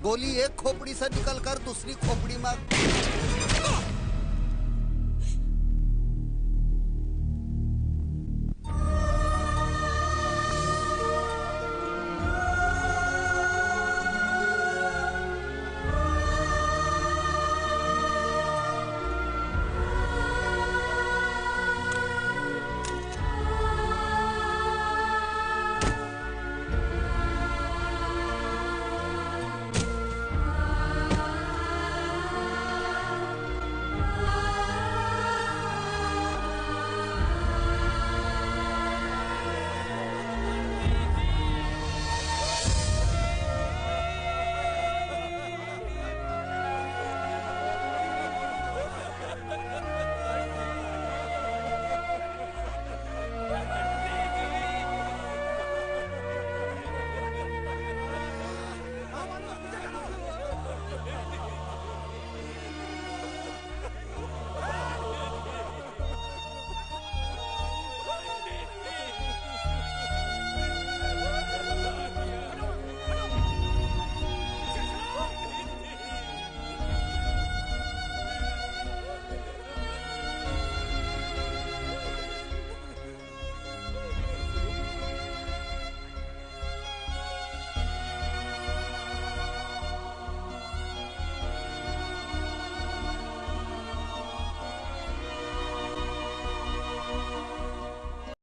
गोली एक खोपड़ी से निकलकर दूसरी खोपड़ी में